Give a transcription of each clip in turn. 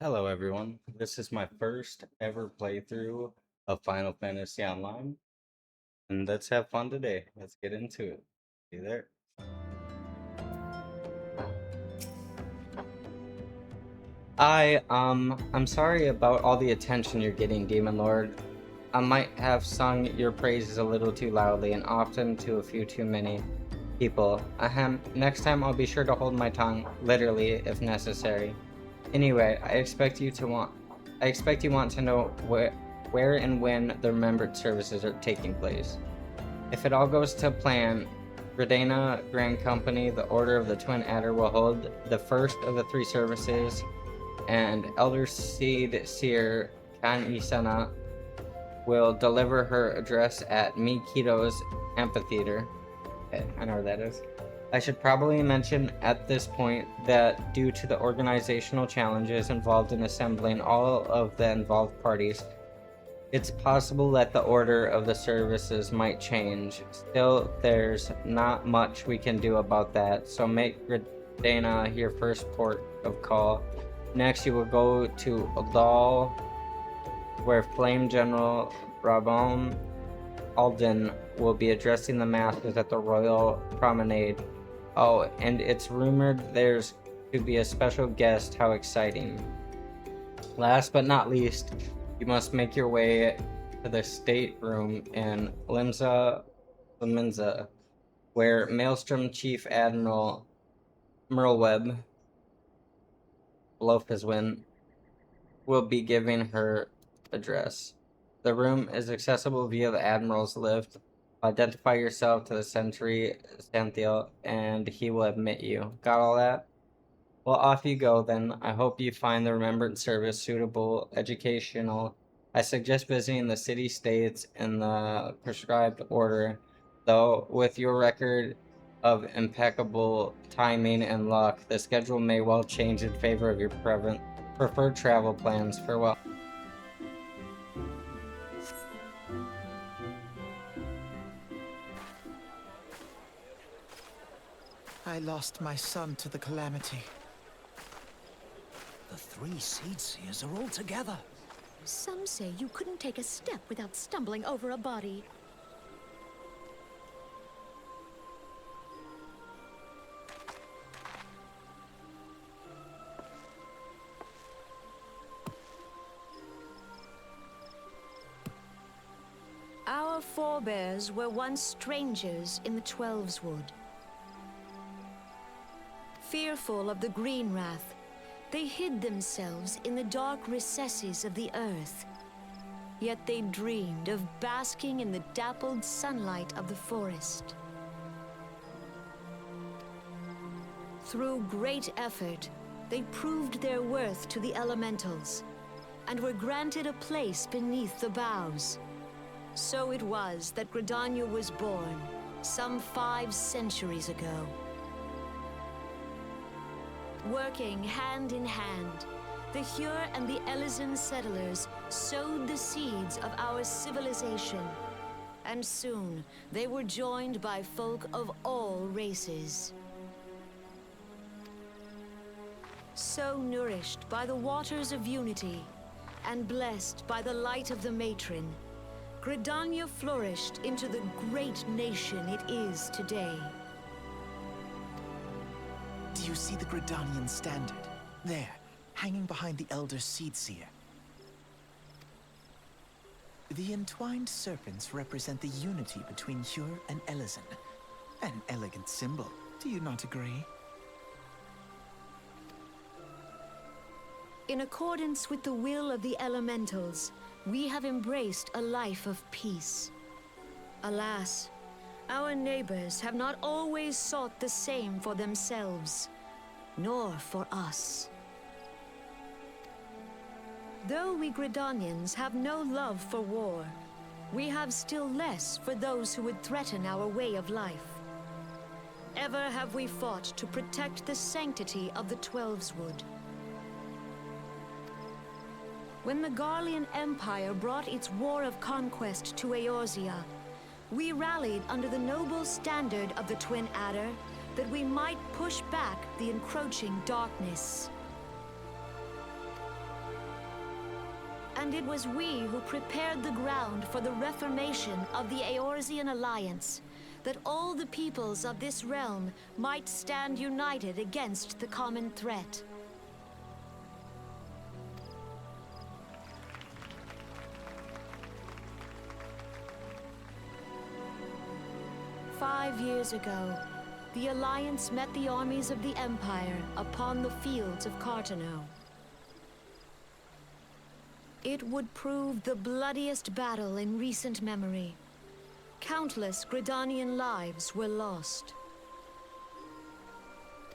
Hello, everyone. This is my first ever playthrough of Final Fantasy Online, and let's have fun today. Let's get into it. See you there. I'm sorry about all the attention you're getting, Demon Lord. I might have sung your praises a little too loudly and often to a few too many people. Ahem. Next time I'll be sure to hold my tongue, literally, if necessary. Anyway, I expect you want to know where and when the remembered services are taking place. If it all goes to plan, Gradena Grand Company, the Order of the Twin Adder, will hold the first of the three services, and Elder Seed Seer Kan Isana will deliver her address at Mikito's amphitheater. Okay, I know where that is. I should probably mention at this point that due to the organizational challenges involved in assembling all of the involved parties, it's possible that the order of the services might change. Still, there's not much we can do about that, so make Gradena your first port of call. Next, you will go to Odal, where Flame General Rabon Alden will be addressing the masses at the Royal Promenade. Oh, and it's rumored there's to be a special guest. How exciting. Last but not least, you must make your way to the stateroom in Limenza, where Maelstrom Chief Admiral Merlweb Blofiswin will be giving her address. The room is accessible via the Admiral's lift. Identify yourself to the Sentry Santhiel, and he will admit you. Got all that? Well, off you go then. I hope you find the Remembrance Service suitable, educational. I suggest visiting the city-states in the prescribed order, though with your record of impeccable timing and luck, the schedule may well change in favor of your preferred travel plans. Farewell. I lost my son to the calamity. The three Seed Seers are all together. Some say you couldn't take a step without stumbling over a body. Our forebears were once strangers in the Twelves Wood. Fearful of the Green Wrath, they hid themselves in the dark recesses of the earth. Yet they dreamed of basking in the dappled sunlight of the forest. Through great effort, they proved their worth to the elementals, and were granted a place beneath the boughs. So it was that Gridania was born, some 5 centuries ago. Working hand in hand, the Hyur and the Elysian settlers sowed the seeds of our civilization, and soon they were joined by folk of all races. So nourished by the waters of unity, and blessed by the light of the matron, Gridania flourished into the great nation it is today. Do you see the Gridanian standard? There, hanging behind the Elder Seed Seer. The entwined serpents represent the unity between Hyur and Elysian. An elegant symbol, do you not agree? In accordance with the will of the elementals, we have embraced a life of peace. Alas, our neighbors have not always sought the same for themselves, nor for us. Though we Gridanians have no love for war, we have still less for those who would threaten our way of life. Ever have we fought to protect the sanctity of the Twelves Wood. When the Garlean Empire brought its war of conquest to Eorzea, we rallied under the noble standard of the Twin Adder that we might push back the encroaching darkness. And it was we who prepared the ground for the reformation of the Eorzean Alliance, that all the peoples of this realm might stand united against the common threat. "5 years ago, the Alliance met the armies of the Empire upon the fields of Cartano. It would prove the bloodiest battle in recent memory. Countless Gridanian lives were lost.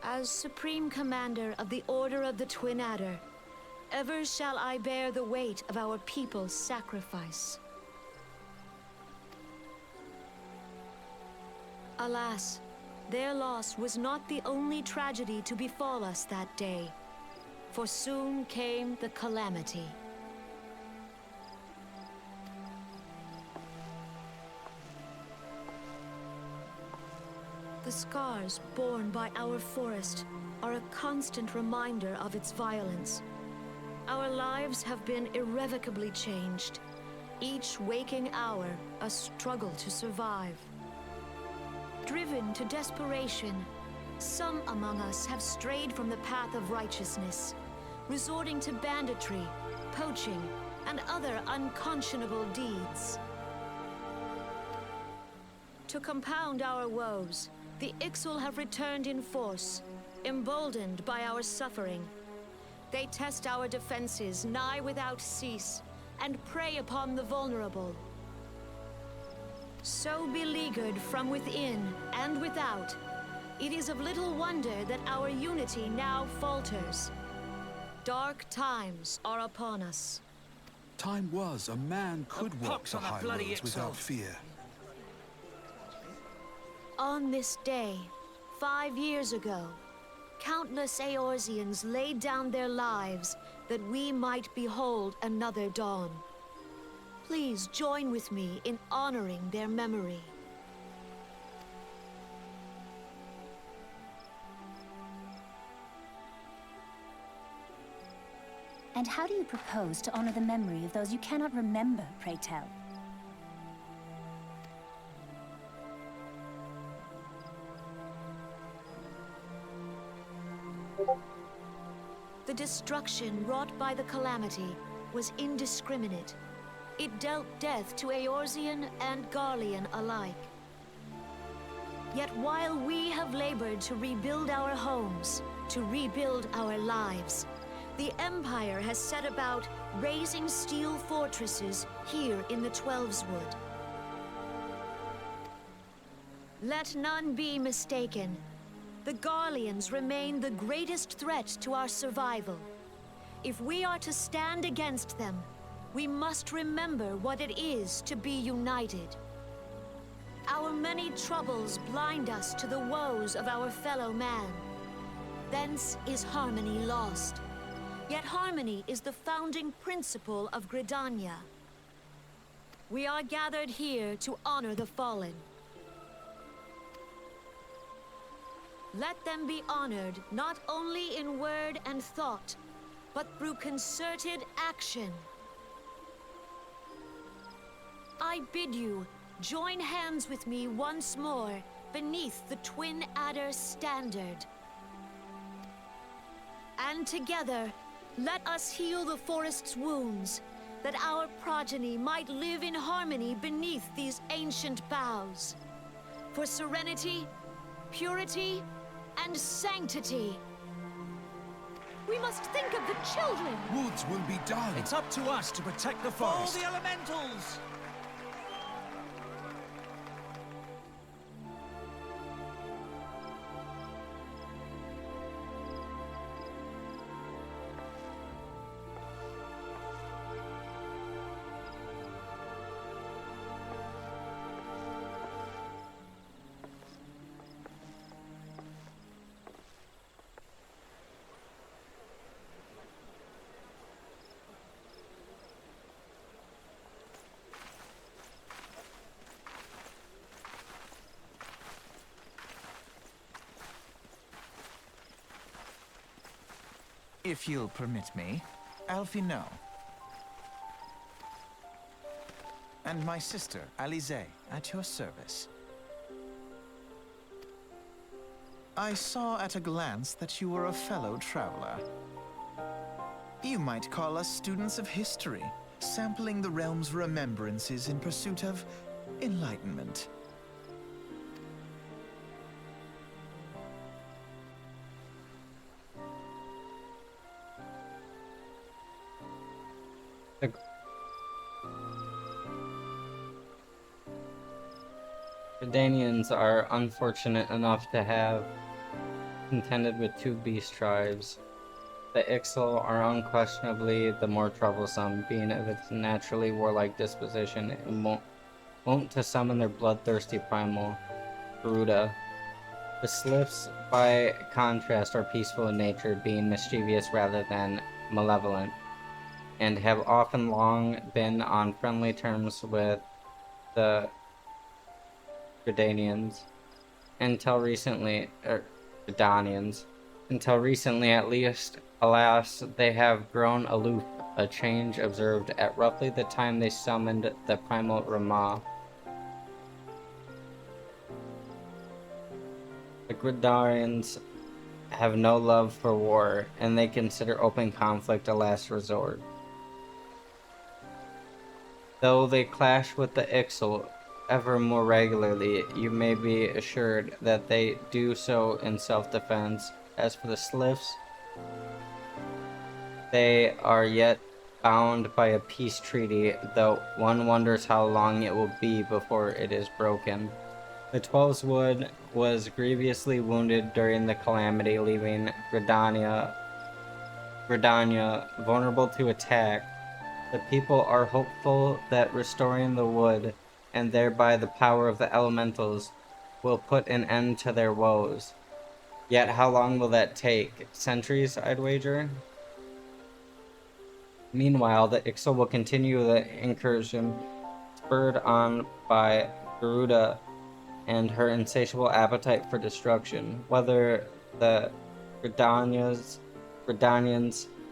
As Supreme Commander of the Order of the Twin Adder, ever shall I bear the weight of our people's sacrifice. Alas, their loss was not the only tragedy to befall us that day, for soon came the calamity. The scars borne by our forest are a constant reminder of its violence. Our lives have been irrevocably changed, each waking hour a struggle to survive. Driven to desperation, some among us have strayed from the path of righteousness, resorting to banditry, poaching, and other unconscionable deeds. To compound our woes, the Ixal have returned in force, emboldened by our suffering. They test our defenses nigh without cease, and prey upon the vulnerable. So beleaguered from within and without, it is of little wonder that our unity now falters. Dark times are upon us. Time was a man could walk pox the on that high bloody roads without XIV. fear. On this day, 5 years ago, countless Eorzeans laid down their lives that we might behold another dawn. Please join with me in honoring their memory. And how do you propose to honor the memory of those you cannot remember, pray tell? The destruction wrought by the calamity was indiscriminate. It dealt death to Eorzean and Garlean alike. Yet while we have labored to rebuild our homes, to rebuild our lives, the Empire has set about raising steel fortresses here in the Twelveswood. Let none be mistaken. The Garleans remain the greatest threat to our survival. If we are to stand against them, we must remember what it is to be united. Our many troubles blind us to the woes of our fellow man. Thence is harmony lost. Yet harmony is the founding principle of Gridania. We are gathered here to honor the fallen. Let them be honored not only in word and thought, but through concerted action. I bid you join hands with me once more beneath the Twin Adder's standard. And together, let us heal the forest's wounds, that our progeny might live in harmony beneath these ancient boughs. For serenity, purity, and sanctity. We must think of the children! Woods will be done. It's up to us to protect the forest. All the elementals! If you'll permit me, Alfie, no. And my sister, Alize, at your service. I saw at a glance that you were a fellow traveler. You might call us students of history, sampling the realm's remembrances in pursuit of enlightenment. The Gridanians are unfortunate enough to have contended with two beast tribes. The XIV are unquestionably the more troublesome, being of its naturally warlike disposition and wont to summon their bloodthirsty primal, Garuda. The Sliffs, by contrast, are peaceful in nature, being mischievous rather than malevolent, and have often long been on friendly terms with the Gridanians, until recently at least. Alas, they have grown aloof, a change observed at roughly the time they summoned the primal Ramah. The Gridanians have no love for war, and they consider open conflict a last resort. Though they clash with the Ixal ever more regularly, you may be assured that they do so in self-defense. As for the Sliffs, they are yet bound by a peace treaty, though one wonders how long it will be before it is broken. The Twelves Wood was grievously wounded during the calamity, leaving Gridania vulnerable to attack. The people are hopeful that restoring the wood, and thereby the power of the elementals, will put an end to their woes. Yet how long will that take? Centuries, I'd wager? Meanwhile, the Ixal will continue the incursion, spurred on by Garuda and her insatiable appetite for destruction. Whether the Gridanians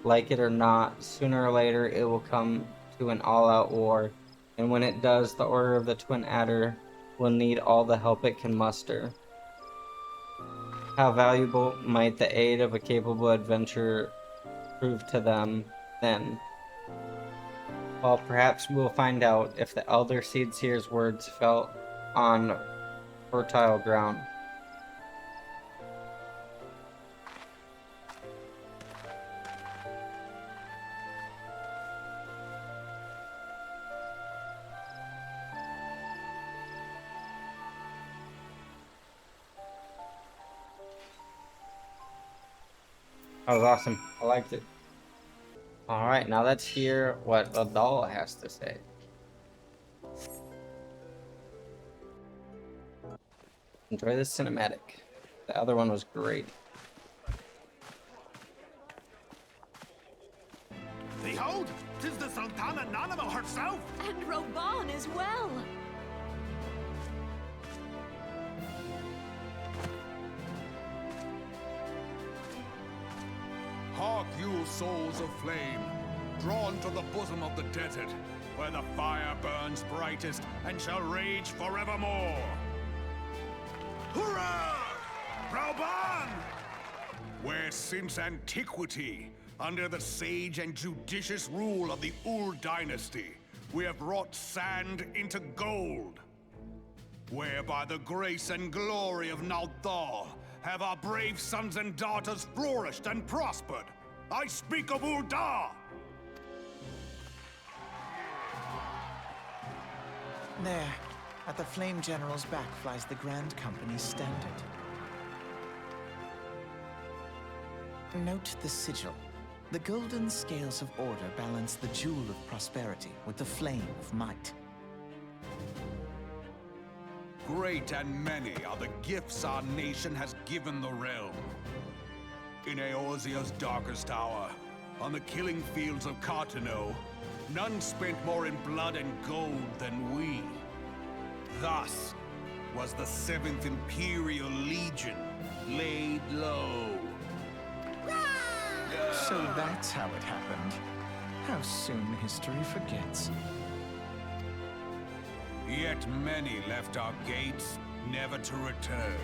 like it or not, sooner or later it will come to an all-out war, and when it does, the Order of the Twin Adder will need all the help it can muster. How valuable might the aid of a capable adventurer prove to them then? Well, perhaps we'll find out if the Elder Seedseer's words fell on fertile ground. That was awesome. I liked it. Alright, now let's hear what Adal has to say. Enjoy this cinematic. The other one was great. Behold, 'tis the Sultana Nanamo herself! And Roban as well! Hark you, souls of flame, drawn to the bosom of the desert, where the fire burns brightest and shall rage forevermore. Hurrah! Roban! Where since antiquity, under the sage and judicious rule of the Ur dynasty, we have wrought sand into gold. Where by the grace and glory of Nalthal have our brave sons and daughters flourished and prospered. I speak of Ul'dah! There, at the Flame General's back flies the Grand Company's standard. Note the sigil. The golden scales of order balance the jewel of prosperity with the flame of might. Great and many are the gifts our nation has given the realm. In Eorzea's darkest hour, on the killing fields of Cartano, none spent more in blood and gold than we. Thus was the 7th Imperial Legion laid low. So that's how it happened. How soon history forgets. Yet many left our gates, never to return.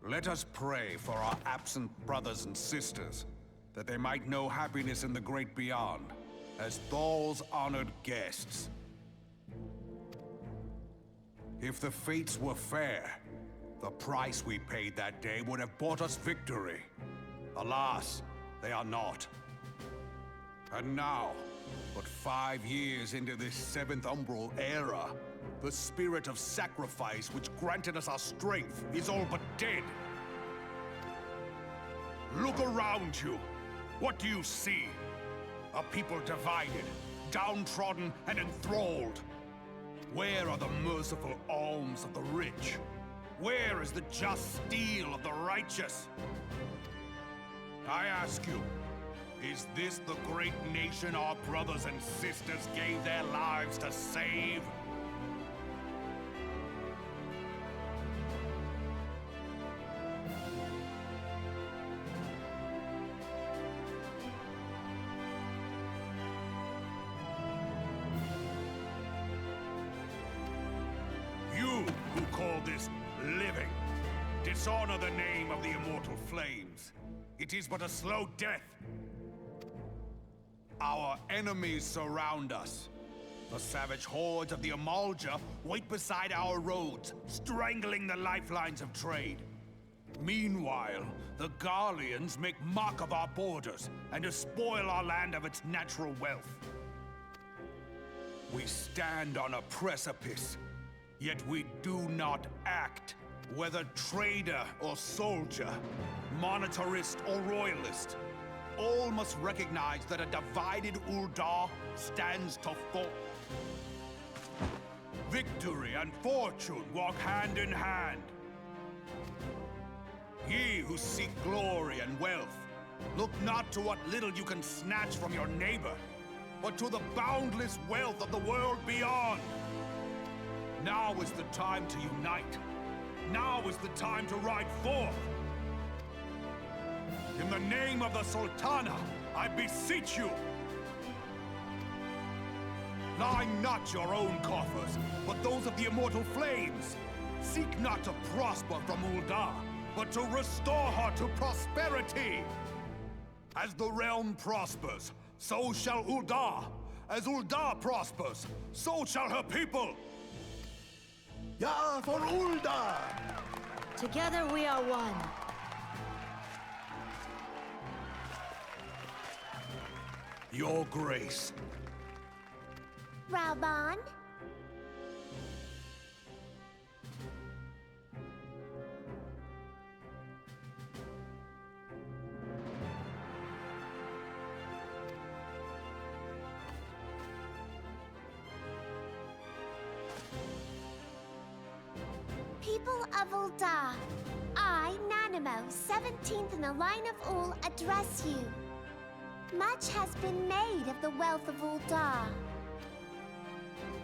Let us pray for our absent brothers and sisters, that they might know happiness in the great beyond, as Thal's honored guests. If the fates were fair, the price we paid that day would have bought us victory. Alas, they are not. And now, but 5 years into this 7th Umbral era, the spirit of sacrifice which granted us our strength is all but dead. Look around you. What do you see? A people divided, downtrodden, and enthralled. Where are the merciful alms of the rich? Where is the just steel of the righteous? I ask you, is this the great nation our brothers and sisters gave their lives to save? You who call this living, dishonor the name of the immortal flames. It is but a slow death. Our enemies surround us. The savage hordes of the Amalja wait beside our roads, strangling the lifelines of trade. Meanwhile, the Garleans make mock of our borders and despoil our land of its natural wealth. We stand on a precipice, yet we do not act. Whether trader or soldier, monetarist or royalist, all must recognize that a divided Uldar stands to fall. Victory and fortune walk hand in hand. Ye who seek glory and wealth, look not to what little you can snatch from your neighbor, but to the boundless wealth of the world beyond. Now is the time to unite. Now is the time to ride forth. In the name of the Sultana, I beseech you. Line not your own coffers, but those of the immortal flames. Seek not to prosper from Uldar, but to restore her to prosperity. As the realm prospers, so shall Uldar. As Uldar prospers, so shall her people. Ja, for Uldar! Together we are one. Your grace. Rauban? People of Uldar, I, Nanimo, 17th in the line of Ul, address you. Much has been made of the wealth of Uldar.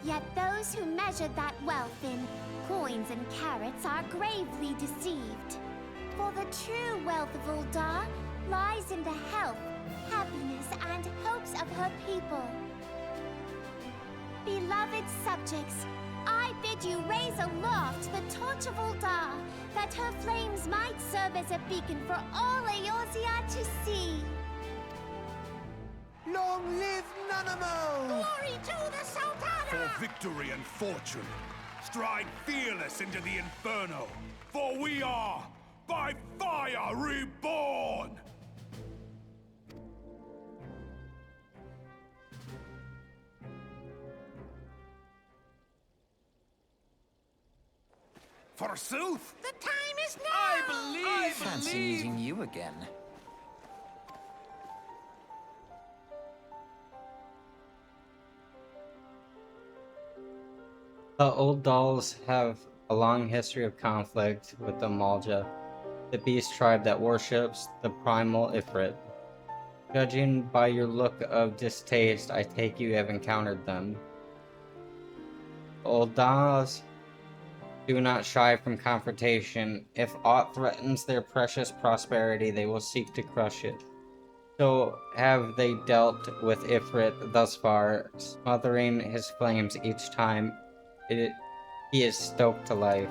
Yet those who measured that wealth in coins and carats are gravely deceived. For the true wealth of Uldar lies in the health, happiness, and hopes of her people. Beloved subjects, I bid you raise aloft the torch of Uldar, that her flames might serve as a beacon for all Eorzea to see. Long live Nanamo! Glory to the Sultana! For victory and fortune, stride fearless into the inferno, for we are, by fire, reborn! Forsooth! The time is now! I fancy meeting you again. The old dolls have a long history of conflict with the Malja, the beast tribe that worships the primal Ifrit. Judging by your look of distaste, I take you have encountered them. The old dolls do not shy from confrontation. If aught threatens their precious prosperity, they will seek to crush it. So have they dealt with Ifrit thus far, smothering his flames each time he is stoked to life.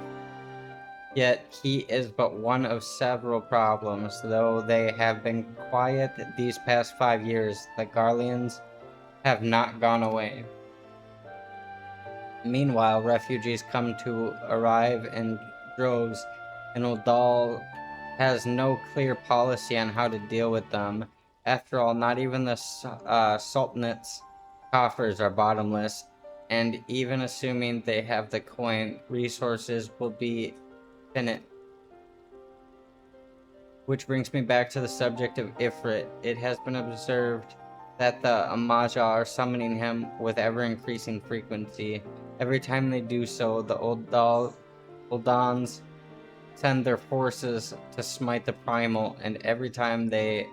Yet he is but one of several problems. Though they have been quiet these past 5 years, the Garleans have not gone away. Meanwhile, refugees come to arrive in droves, and Uldal has no clear policy on how to deal with them. After all, not even the Sultanate's coffers are bottomless, and even assuming they have the coin, resources will be finite. Which brings me back to the subject of Ifrit. It has been observed that the Amaja are summoning him with ever-increasing frequency. Every time they do so, the Uldans send their forces to smite the Primal, and every time they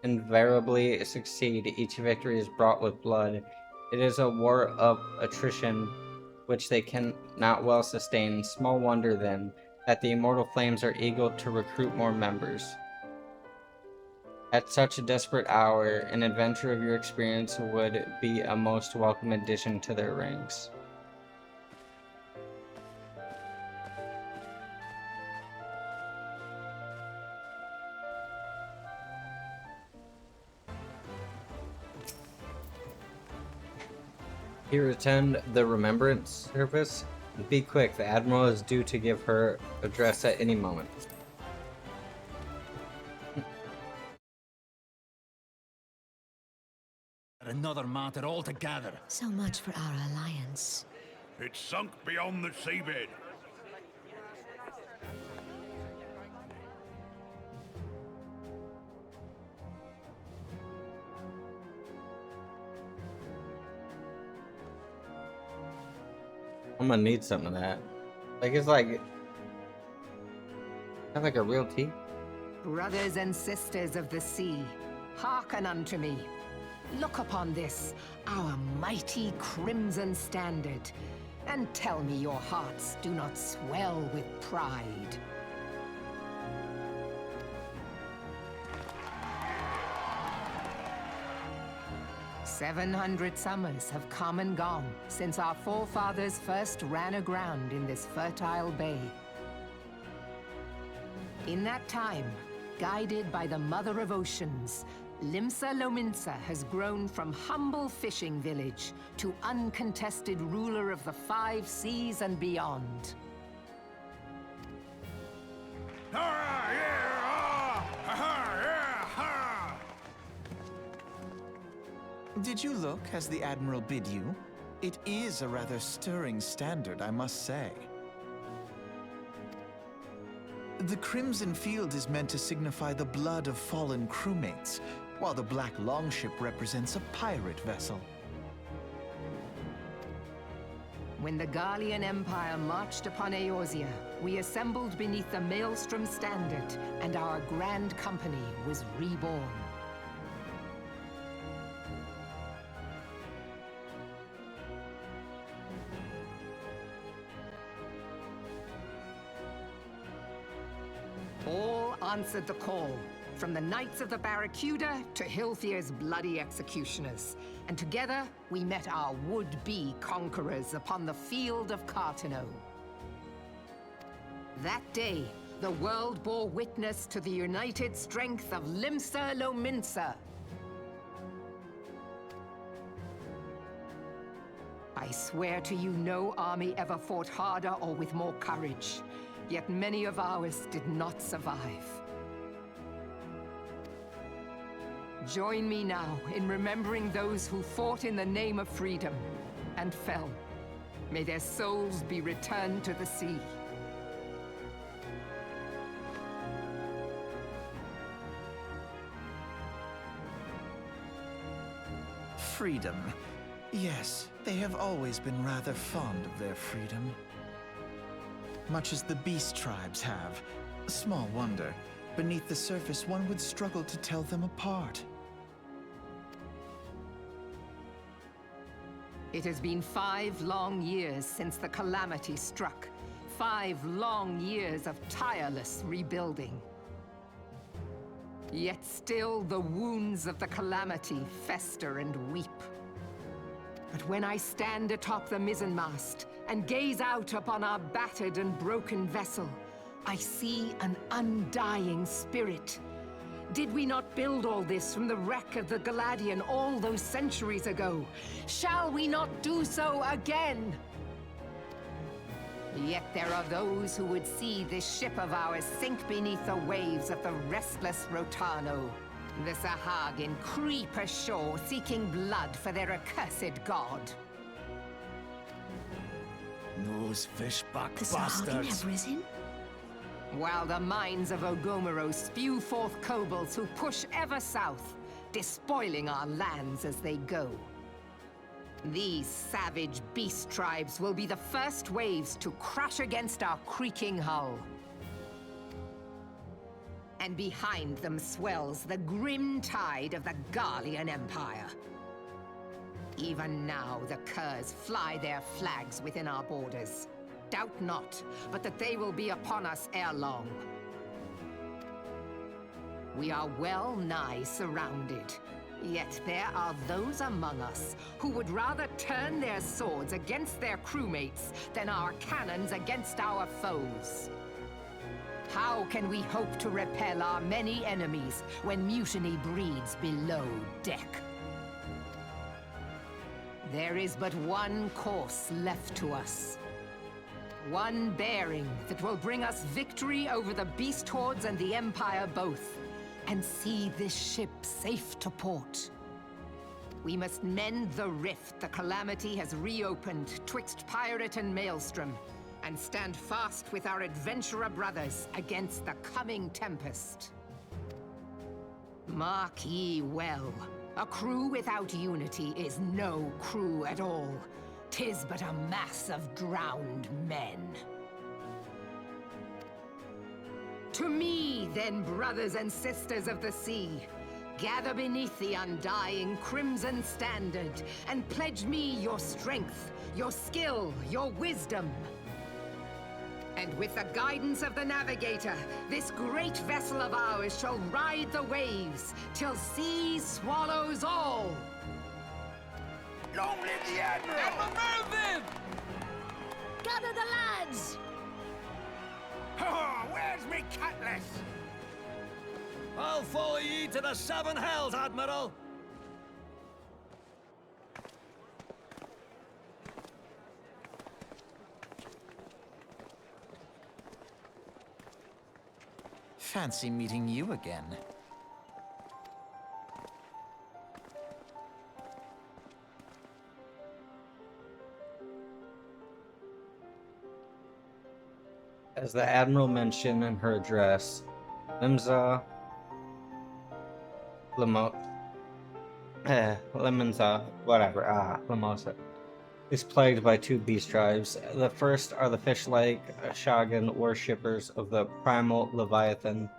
invariably succeed, each victory is brought with blood. It is a war of attrition, which they cannot well sustain. Small wonder, then, that the Immortal Flames are eager to recruit more members. At such a desperate hour, an adventure of your experience would be a most welcome addition to their ranks. Here, attend the remembrance service. Be quick, the Admiral is due to give her address at any moment. Another matter altogether. So much for our alliance. It's sunk beyond the seabed. I'm gonna need some of that. Like, it's like a real tea. Brothers and sisters of the sea, hearken unto me. Look upon this, our mighty crimson standard, and tell me your hearts do not swell with pride. "700 summers have come and gone since our forefathers first ran aground in this fertile bay. In that time, guided by the Mother of Oceans, Limsa Lominsa has grown from humble fishing village to uncontested ruler of the 5 seas and beyond. Did you look as the Admiral bid you? It is a rather stirring standard, I must say. The Crimson Field is meant to signify the blood of fallen crewmates, while the Black Longship represents a pirate vessel. When the Garlean Empire marched upon Eorzea, we assembled beneath the Maelstrom standard, and our grand company was reborn. All answered the call, from the Knights of the Barracuda to Hilthier's bloody executioners. And together, we met our would-be conquerors upon the field of Cartano. That day, the world bore witness to the united strength of Limsa Lominsa. I swear to you, no army ever fought harder or with more courage. Yet many of ours did not survive. Join me now in remembering those who fought in the name of freedom and fell. May their souls be returned to the sea. Freedom. Yes, they have always been rather fond of their freedom. Much as the beast tribes have. Small wonder. Beneath the surface, one would struggle to tell them apart. It has been 5 long years since the calamity struck. 5 long years of tireless rebuilding. Yet still the wounds of the calamity fester and weep. But when I stand atop the mizzenmast and gaze out upon our battered and broken vessel, I see an undying spirit. Did we not build all this from the wreck of the Galadian all those centuries ago? Shall we not do so again? Yet there are those who would see this ship of ours sink beneath the waves of the restless Rotano. The Sahagin creep ashore seeking blood for their accursed god. Those fishback The Sahagin bastards. have risen? While the mines of Ogomoro spew forth kobolds who push ever south, despoiling our lands as they go. These savage beast tribes will be the first waves to crash against our creaking hull. And behind them swells the grim tide of the Garlean Empire. Even now, the Curs fly their flags within our borders. Doubt not, but that they will be upon us ere long. We are well nigh surrounded. Yet there are those among us who would rather turn their swords against their crewmates than our cannons against our foes. How can we hope to repel our many enemies when mutiny breeds below deck? There is but one course left to us. One bearing that will bring us victory over the beast hordes and the Empire both, and see this ship safe to port. We must mend the rift the Calamity has reopened twixt pirate and maelstrom, and stand fast with our adventurer brothers against the coming tempest. Mark ye well, a crew without unity is no crew at all. 'Tis but a mass of drowned men. To me, then, brothers and sisters of the sea, gather beneath the undying crimson standard, and pledge me your strength, your skill, your wisdom. And with the guidance of the navigator, this great vessel of ours shall ride the waves, till sea swallows all. Long live the Admiral! Admiral Mervyn! Gather the lads! Oh, where's me cutlass? I'll follow ye to the seven hells, Admiral! Fancy meeting you again. As the Admiral mentioned in her address, Limza Lamosa is plagued by two beast tribes. The first are the fish-like Shagan worshippers of the primal Leviathan.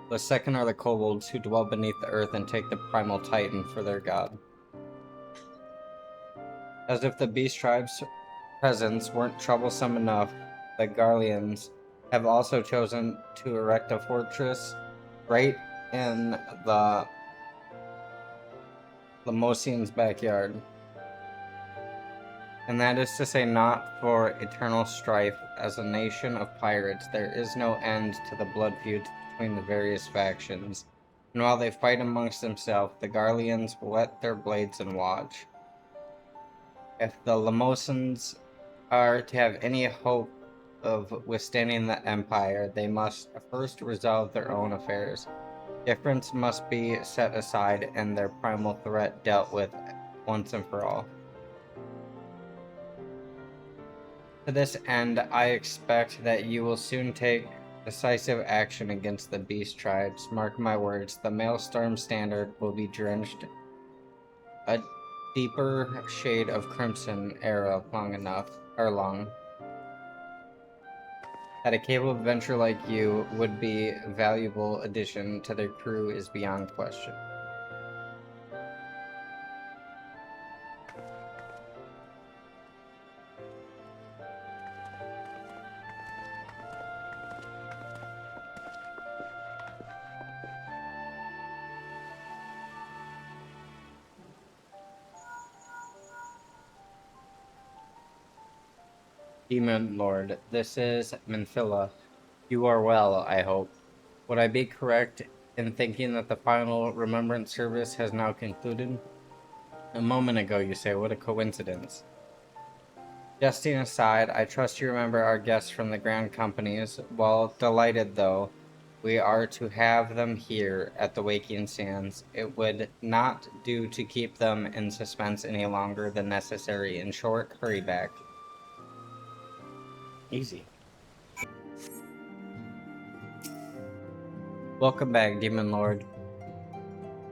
The second are the kobolds who dwell beneath the earth and take the primal Titan for their god. As if the beast tribes' presence weren't troublesome enough, the Garleans have also chosen to erect a fortress right in the Lemosian's backyard. And that is to say, not for eternal strife. As a nation of pirates, there is no end to the blood feuds between the various factions. And while they fight amongst themselves, the Garleans whet their blades and watch. If the Lemosians are to have any hope of withstanding the Empire, they must first resolve their own affairs. Difference must be set aside and their primal threat dealt with once and for all. To this end, I expect that you will soon take decisive action against the beast tribes. Mark my words, the Maelstrom Standard will be drenched a deeper shade of crimson ere long. That a capable adventurer like you would be a valuable addition to their crew is beyond question. Demon Lord, this is Minphila. You are well, I hope. Would I be correct in thinking that the final remembrance service has now concluded? A moment ago, you say. What a coincidence. Jesting aside, I trust you remember our guests from the Grand Companies. While delighted, though, we are to have them here at the Waking Sands. It would not do to keep them in suspense any longer than necessary. In short, hurry back. Easy. Welcome back, Demon Lord.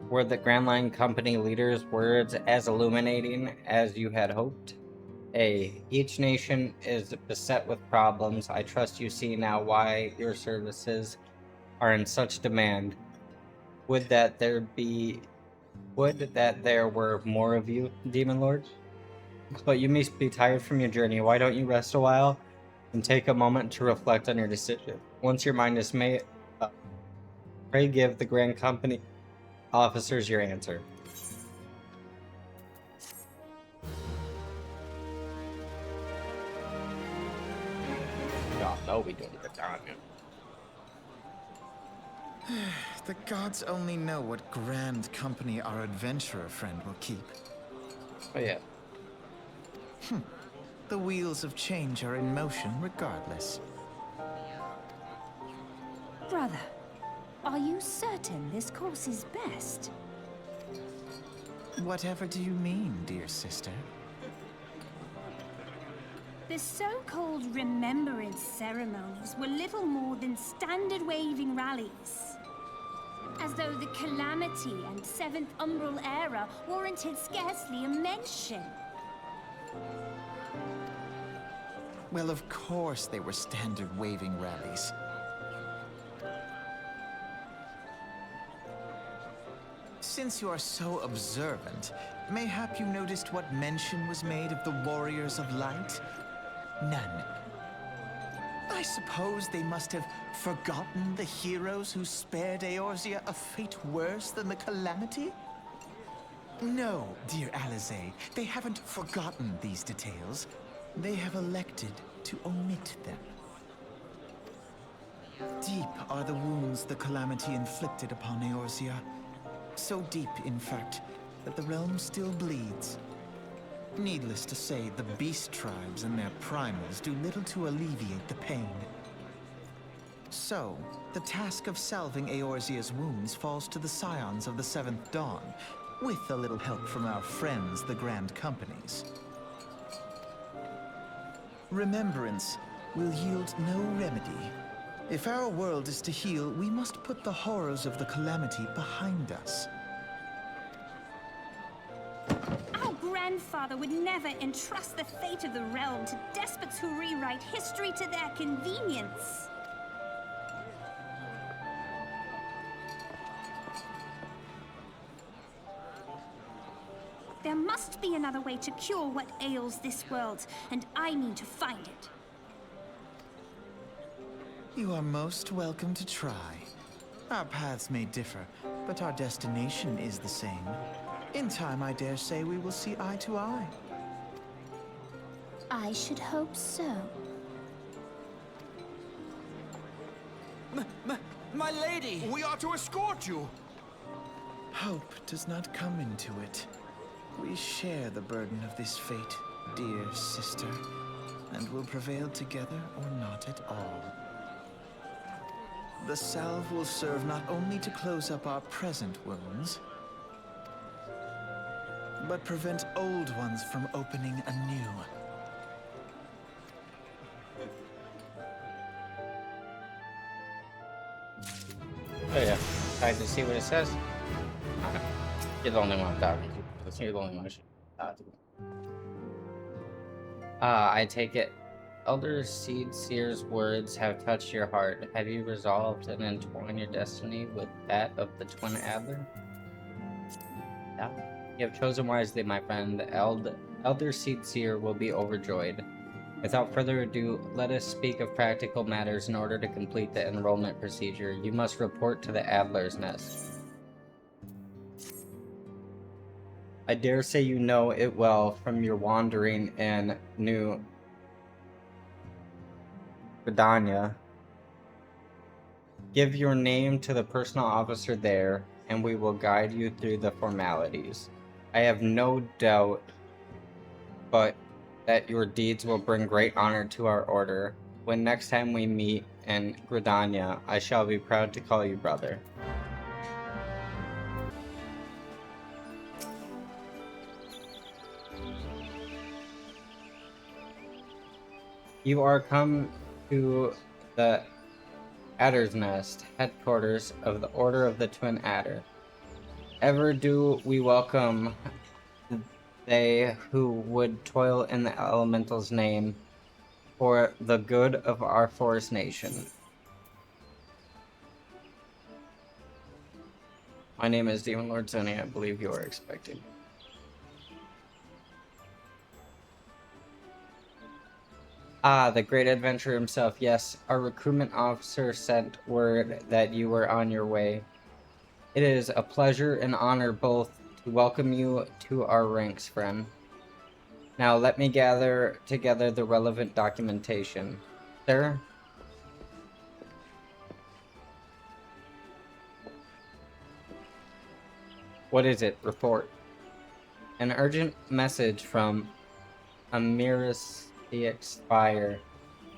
Were the Grand Line Company leaders' words as illuminating as you had hoped? Each nation is beset with problems. I trust you see now why your services are in such demand. Would that there were more of you, Demon Lord? But you must be tired from your journey. Why don't you rest a while and take a moment to reflect on your decision? Once your mind is made up, pray give the Grand Company officers your answer. No, we don't get down here. The gods only know what grand company our adventurer friend will keep. Oh yeah. The wheels of change are in motion regardless. Brother, are you certain this course is best? Whatever do you mean, dear sister? The so-called remembrance ceremonies were little more than standard waving rallies. As though the Calamity and Seventh Umbral Era warranted scarcely a mention. Well, of course they were standard waving rallies. Since you are so observant, mayhap you noticed what mention was made of the Warriors of Light? None. I suppose they must have forgotten the heroes who spared Eorzea a fate worse than the Calamity? No, dear Alize, they haven't forgotten these details. They have elected to omit them. Deep are the wounds the Calamity inflicted upon Eorzea. So deep, in fact, that the realm still bleeds. Needless to say, the beast tribes and their primals do little to alleviate the pain. So, the task of salving Eorzea's wounds falls to the scions of the Seventh Dawn, with a little help from our friends, the Grand Companies. Remembrance will yield no remedy. If our world is to heal, we must put the horrors of the Calamity behind us. Our grandfather would never entrust the fate of the realm to despots who rewrite history to their convenience. There must be another way to cure what ails this world, and I need to find it. You are most welcome to try. Our paths may differ, but our destination is the same. In time, I dare say we will see eye to eye. I should hope so. My lady! We are to escort you. Hope does not come into it. We share the burden of this fate, dear sister, and will prevail together or not at all. The salve will serve not only to close up our present wounds, but prevent old ones from opening anew. Oh yeah. Time to see what it says. You're the only one talking to. You're the only one talking to. I take it. Elder Seed Seer's words have touched your heart. Have you resolved and entwined your destiny with that of the Twin Adler? Yeah. You have chosen wisely, my friend. The Elder Seed Seer will be overjoyed. Without further ado, let us speak of practical matters in order to complete the enrollment procedure. You must report to the Adler's Nest. I dare say you know it well from your wandering in New Gridania. Give your name to the personal officer there, and we will guide you through the formalities. I have no doubt but that your deeds will bring great honor to our order. When next time we meet in Gridania, I shall be proud to call you brother. You are come to the Adder's Nest, headquarters of the Order of the Twin Adder. Ever do we welcome they who would toil in the elemental's name for the good of our forest nation. My name is Demon Lord Zony. I believe you are expecting. Ah, the great adventurer himself. Yes, our recruitment officer sent word that you were on your way. It is a pleasure and honor both to welcome you to our ranks, friend. Now let me gather together the relevant documentation. Sir? What is it? Report. An urgent message from Amiris the XIV.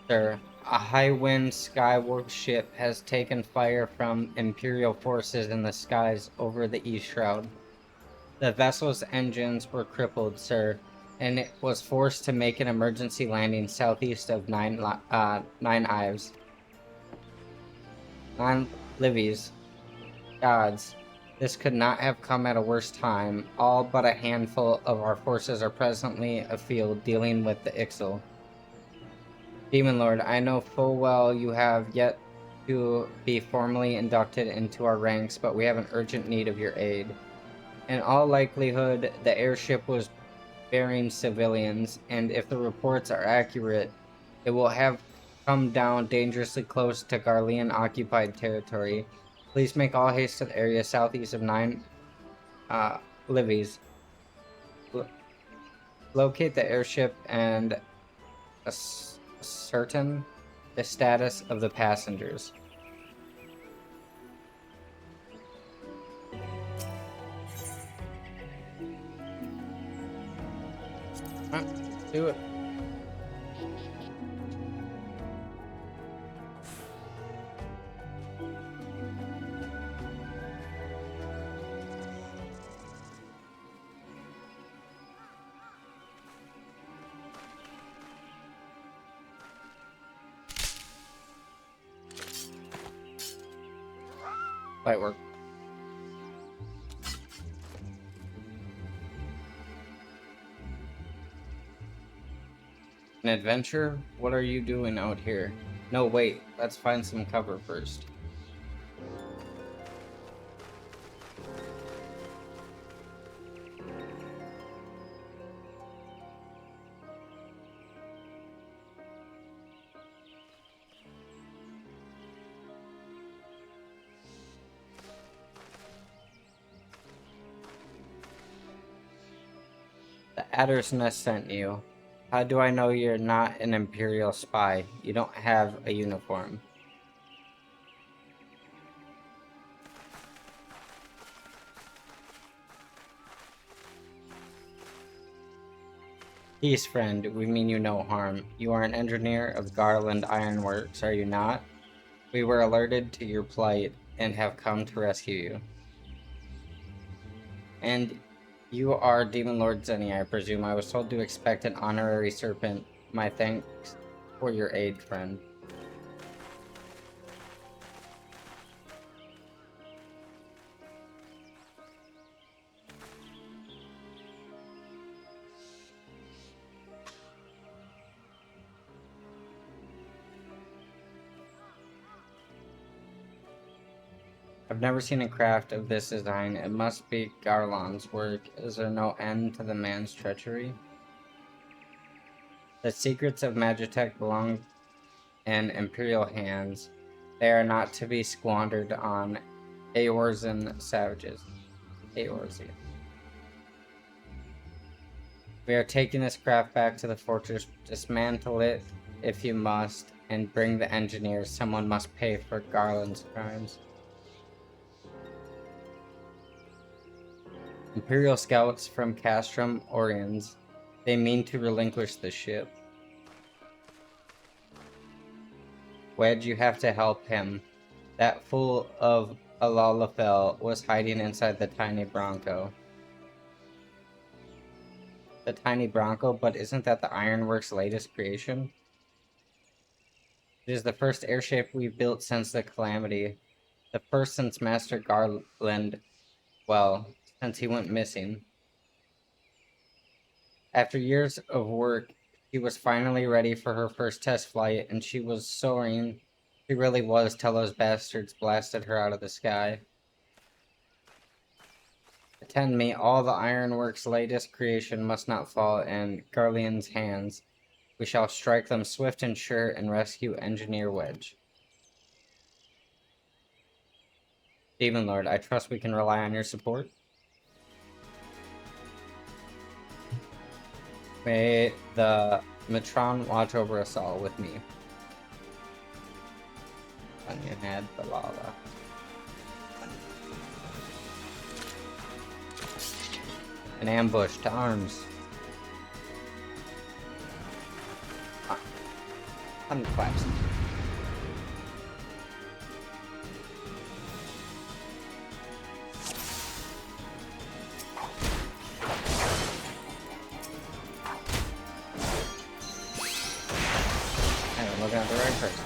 Sir, a high-wind skyward ship has taken fire from Imperial forces in the skies over the East Shroud. The vessel's engines were crippled, sir, and it was forced to make an emergency landing southeast of Nine Ives. 9 Livies. Gods, this could not have come at a worse time. All but a handful of our forces are presently afield dealing with the XIV. Demon Lord, I know full well you have yet to be formally inducted into our ranks, but we have an urgent need of your aid. In all likelihood, the airship was bearing civilians, and if the reports are accurate, it will have come down dangerously close to Garlean-occupied territory. Please make all haste to the area southeast of 9 Livies. Locate the airship and ascertain the status of the passengers. Do it. Light work. An adventure? What are you doing out here? No, wait. Let's find some cover first. The Adder's Nest sent you. How do I know you're not an Imperial spy? You don't have a uniform. Peace, friend. We mean you no harm. You are an engineer of Garland Ironworks, are you not? We were alerted to your plight and have come to rescue you. And you are Demon Lord Zenny, I presume. I was told to expect an honorary serpent. My thanks for your aid, friend. I've never seen a craft of this design. It must be Garland's work. Is there no end to the man's treachery? The secrets of Magitech belong in Imperial hands. They are not to be squandered on Eorzean savages. Eorzean. We are taking this craft back to the fortress. Dismantle it if you must, and bring the engineers. Someone must pay for Garland's crimes. Imperial scouts from Castrum Oriens. They mean to relinquish the ship. Wedge, you have to help him. That fool of Alalafel was hiding inside the tiny Bronco. The tiny Bronco? But isn't that the Ironworks' latest creation? It is the first airship we've built since the Calamity. The first since Master Garland, well, since he went missing. After years of work, she was finally ready for her first test flight, and she was soaring. She really was till those bastards blasted her out of the sky. Attend me, all the Ironworks' latest creation must not fall in Garlean's hands. We shall strike them swift and sure and rescue Engineer Wedge. Demon Lord, I trust we can rely on your support. May the Matron watch over us all with me. Onion head, Balala. An ambush to arms. Unclaps. I'm looking at the right person.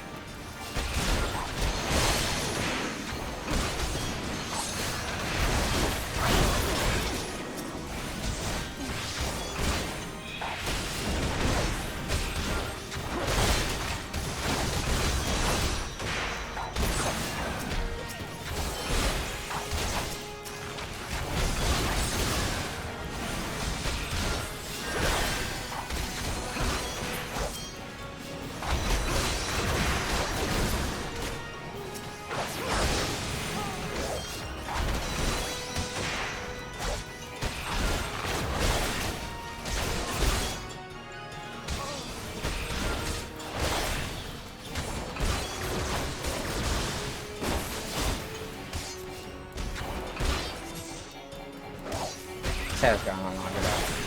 This has gone on long enough.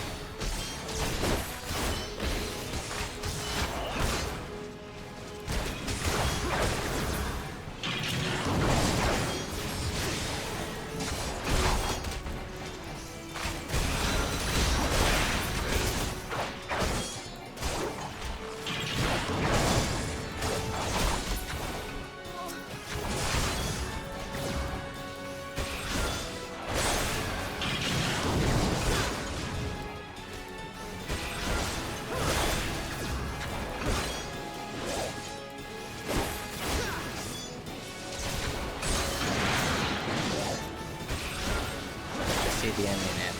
See the enemy net.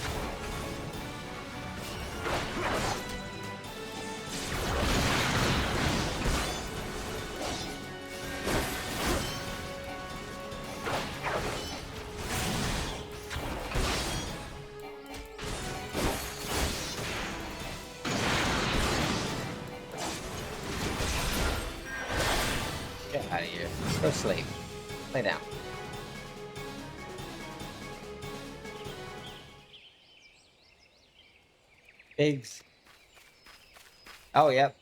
Get out of here. Go sleep. Lay down. Pigs. Oh, yep.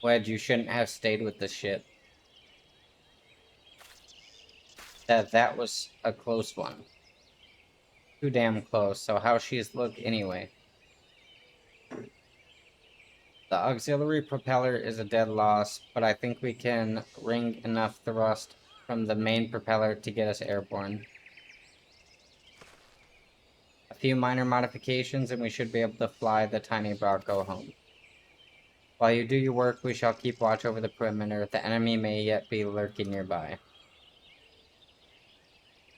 Wedge, you shouldn't have stayed with the ship. That was a close one. Too damn close, so how she's look anyway. The auxiliary propeller is a dead loss, but I think we can wring enough thrust from the main propeller to get us airborne. A few minor modifications and we should be able to fly the tiny Bronco home. While you do your work, we shall keep watch over the perimeter. The enemy may yet be lurking nearby.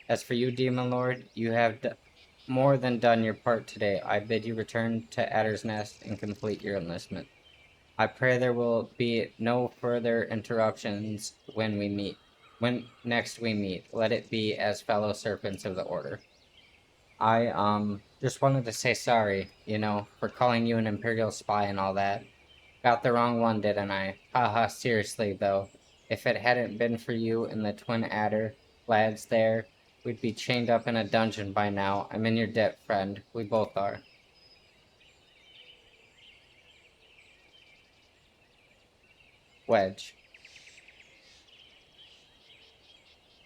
As for you, Demon Lord, you have more than done your part today. I bid you return to Adder's Nest and complete your enlistment. I pray there will be no further interruptions when we meet. When next we meet, let it be as fellow servants of the Order. I just wanted to say sorry, for calling you an Imperial spy and all that. Got the wrong one, didn't I? Haha, seriously though. If it hadn't been for you and the Twin Adder lads there, we'd be chained up in a dungeon by now. I'm in your debt, friend. We both are. Wedge.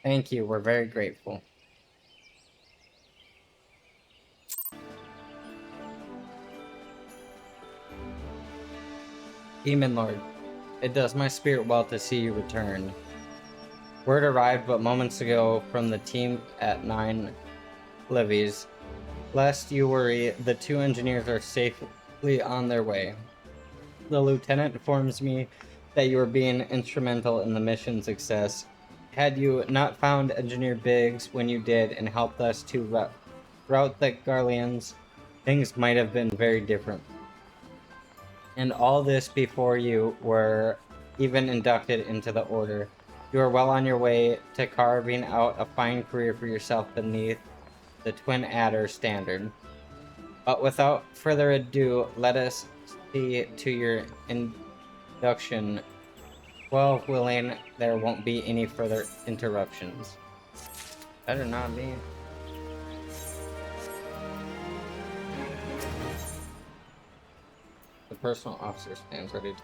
Thank you, we're very grateful. Demon Lord, it does my spirit well to see you return. Word arrived but moments ago from the team at 9 Levies. Lest you worry, the 2 engineers are safely on their way. The lieutenant informs me that you are being instrumental in the mission's success. Had you not found Engineer Biggs when you did and helped us to rout the Garleans, things might have been very different. And all this before you were even inducted into the Order. You are well on your way to carving out a fine career for yourself beneath the Twin Adder standard. But without further ado, let us see to your induction. 12 willing, there won't be any further interruptions. Better not be. The personal officer stands ready to...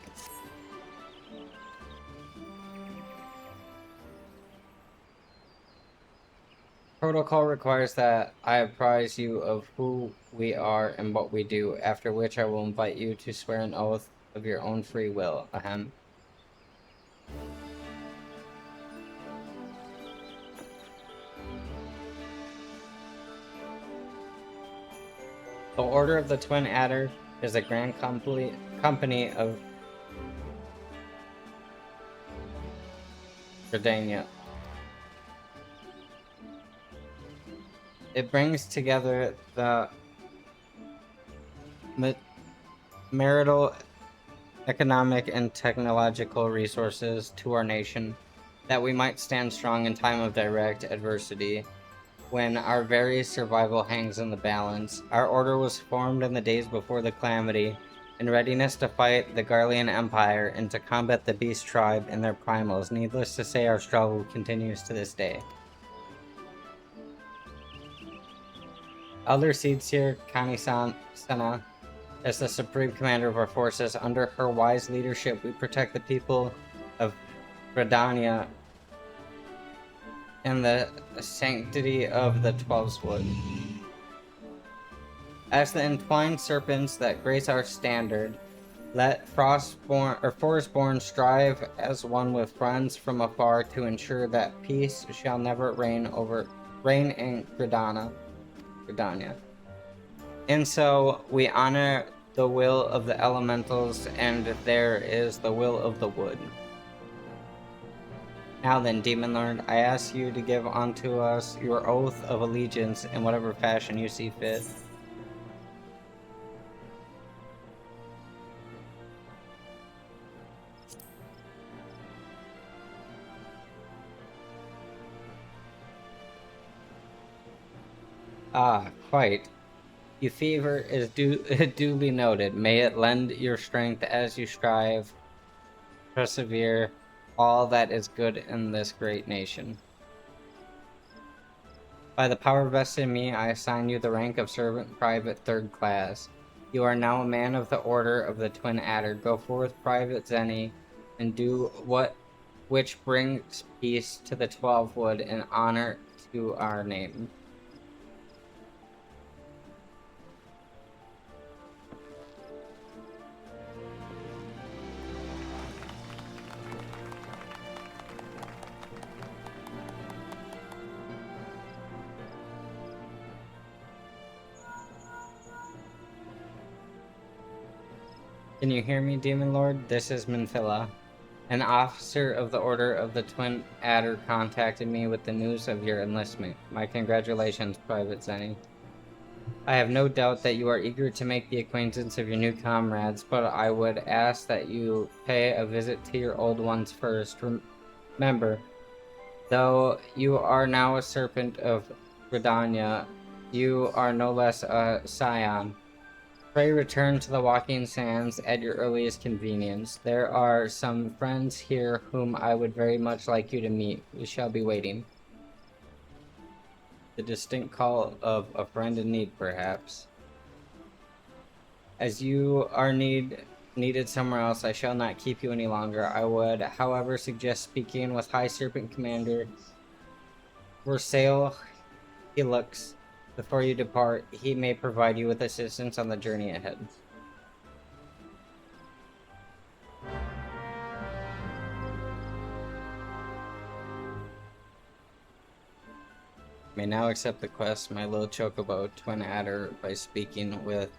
Protocol requires that I apprise you of who we are and what we do, after which I will invite you to swear an oath of your own free will. Ahem. The Order of the Twin Adder is a grand company of Gardania. It brings together the marital, economic, and technological resources to our nation, that we might stand strong in time of direct adversity, when our very survival hangs in the balance. Our order was formed in the days before the calamity, in readiness to fight the Garlean Empire and to combat the Beast Tribe and their primals. Needless to say, our struggle continues to this day. Elder Seedseer Kani-Sana is the supreme commander of our forces. Under her wise leadership, we protect the people of Gradania and the sanctity of the 12's Wood. As the entwined serpents that grace our standard, let Forestborn strive as one with friends from afar to ensure that peace shall never reign in Gradania. And so we honor the will of the elementals, and there is the will of the wood. Now then, Demon Lord, I ask you to give unto us your oath of allegiance in whatever fashion you see fit. Ah, quite. Your fever is duly noted. May it lend your strength as you strive, persevere, all that is good in this great nation. By the power vested in me, I assign you the rank of Servant Private 3rd Class. You are now a man of the Order of the Twin Adder. Go forth, Private Zenny, and do which brings peace to the 12 Wood and honor to our name. Can you hear me, Demon Lord? This is Minfilla. An officer of the Order of the Twin Adder contacted me with the news of your enlistment. My congratulations, Private Zenny. I have no doubt that you are eager to make the acquaintance of your new comrades, but I would ask that you pay a visit to your old ones first. Remember, though you are now a serpent of Gradania, you are no less a scion. Pray return to the Walking Sands at your earliest convenience. There are some friends here whom I would very much like you to meet. We shall be waiting. The distinct call of a friend in need, perhaps. As you are needed somewhere else, I shall not keep you any longer. I would, however, suggest speaking with High Serpent Commander Versailles Helix before you depart. He may provide you with assistance on the journey ahead. May now accept the quest, my little chocobo, twin adder, by speaking with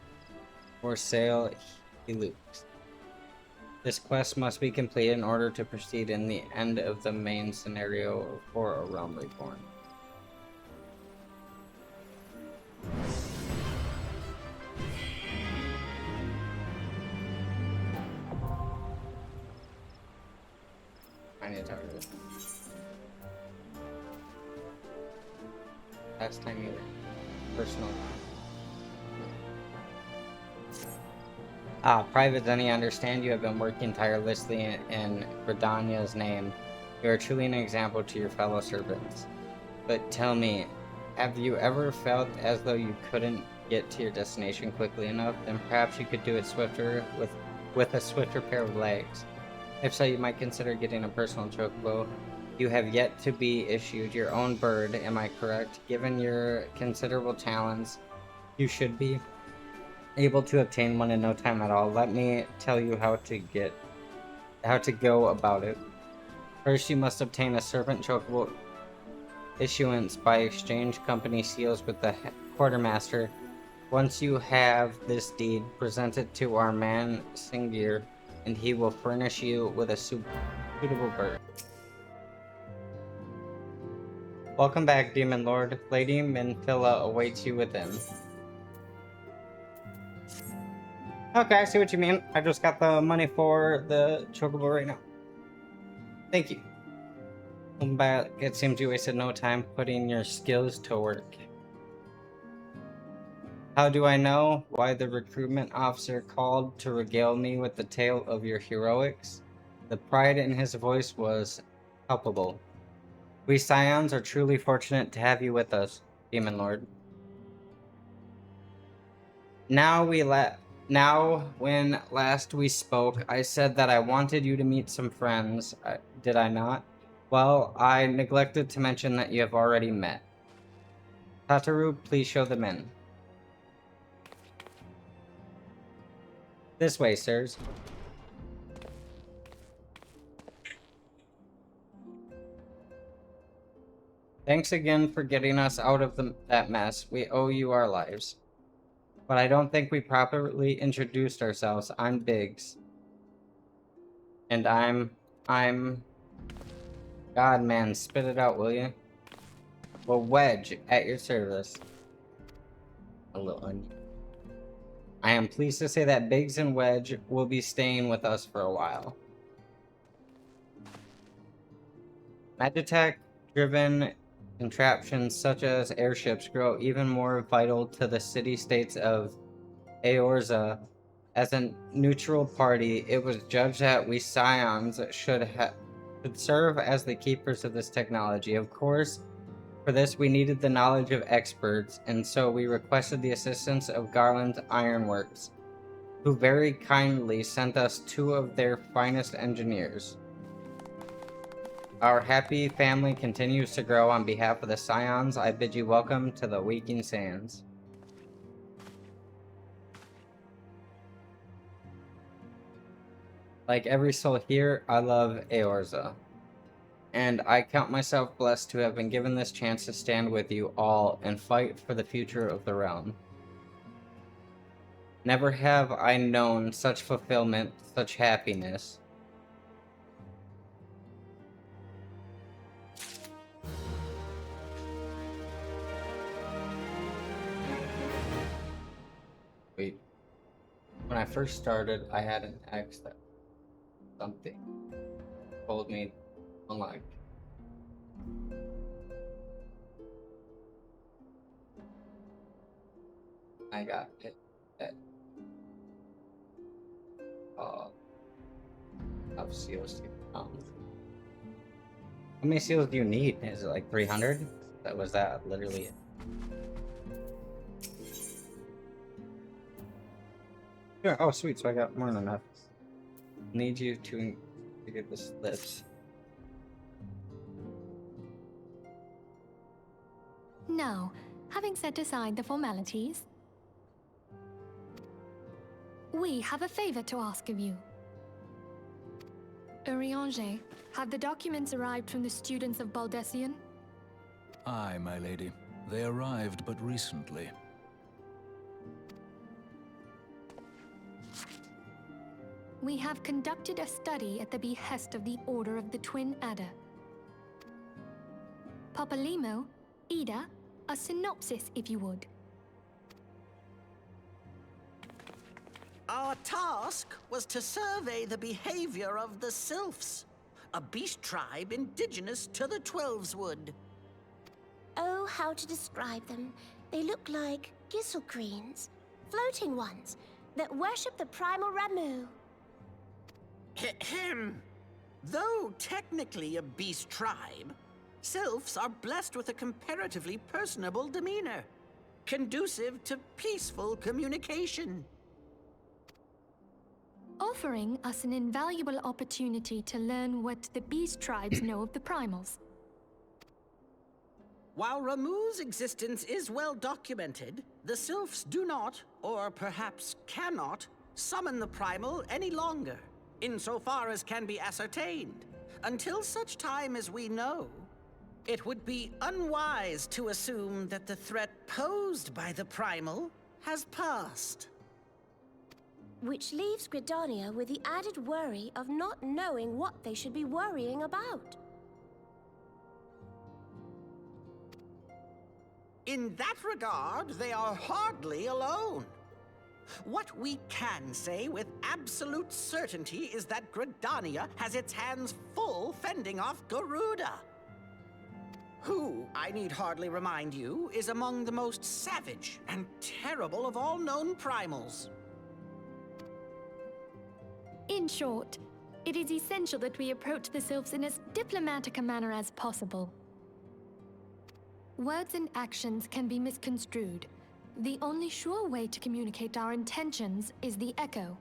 Versailles Helix. This quest must be completed in order to proceed in the end of the main scenario for A Realm Reborn. I need to talk to this. Last time you were personal. Private Zenny, understand you have been working tirelessly in Gridania's name. You are truly an example to your fellow servants. But tell me, have you ever felt as though you couldn't get to your destination quickly enough? Then perhaps you could do it swifter with a swifter pair of legs. If so, you might consider getting a personal chocobo. You have yet to be issued your own bird, am I correct? Given your considerable talents, you should be able to obtain one in no time at all. Let me tell you how to go about it. First, you must obtain a servant chocobo issuance by exchange company seals with the quartermaster. Once you have this deed, present it to our man Singir, and he will furnish you with a suitable bird. Welcome back, Demon Lord. Lady Minfilla awaits you within. Okay, I see what you mean. I just got the money for the chocobo right now. Thank you. Welcome back. It seems you wasted no time putting your skills to work. How do I know? Why, the recruitment officer called to regale me with the tale of your heroics. The pride in his voice was palpable. We Scions are truly fortunate to have you with us, Demon Lord. Now, when last we spoke, I said that I wanted you to meet some friends. Did I not? Well, I neglected to mention that you have already met. Tataru, please show them in. This way, sirs. Thanks again for getting us out of that mess. We owe you our lives. But I don't think we properly introduced ourselves. I'm Biggs. And I'm... God, man, spit it out, will you? Well, Wedge, at your service. A little onion. I am pleased to say that Biggs and Wedge will be staying with us for a while. Magitech-driven contraptions such as airships grow even more vital to the city-states of Eorza. As a neutral party, it was judged that we Scions should serve as the keepers of this technology. Of course, for this we needed the knowledge of experts, and so we requested the assistance of Garland Ironworks, who very kindly sent us 2 of their finest engineers. Our happy family continues to grow. On behalf of the Scions, I bid you welcome to the Waking Sands. Like every soul here, I love Eorza. And I count myself blessed to have been given this chance to stand with you all and fight for the future of the realm. Never have I known such fulfillment, such happiness. Wait. When I first started, I had an ex that something told me unlocked. I got it. Of seals. How many seals do you need? Is it like 300? Was that literally it? Yeah. Oh, sweet. So I got more than enough. Need you to get the slips. Now, having set aside the formalities, we have a favor to ask of you. Urianger, have the documents arrived from the students of Baldessian? Aye, my lady. They arrived but recently. We have conducted a study at the behest of the Order of the Twin Adder. Papalimo, Ida, a synopsis if you would. Our task was to survey the behavior of the Sylphs, a beast tribe indigenous to the Twelveswood. Oh, how to describe them. They look like gisselcreens, floating ones, that worship the primal Ramu. Ahem. Though technically a beast tribe, Sylphs are blessed with a comparatively personable demeanor, conducive to peaceful communication. Offering us an invaluable opportunity to learn what the beast tribes know of the primals. While Ramu's existence is well documented, the Sylphs do not, or perhaps cannot, summon the primal any longer, insofar as can be ascertained. Until such time as we know, it would be unwise to assume that the threat posed by the primal has passed. Which leaves Gridania with the added worry of not knowing what they should be worrying about. In that regard, they are hardly alone. What we can say with absolute certainty is that Gridania has its hands full fending off Garuda, who, I need hardly remind you, is among the most savage and terrible of all known primals. In short, it is essential that we approach the Sylphs in as diplomatic a manner as possible. Words and actions can be misconstrued. The only sure way to communicate our intentions is the echo.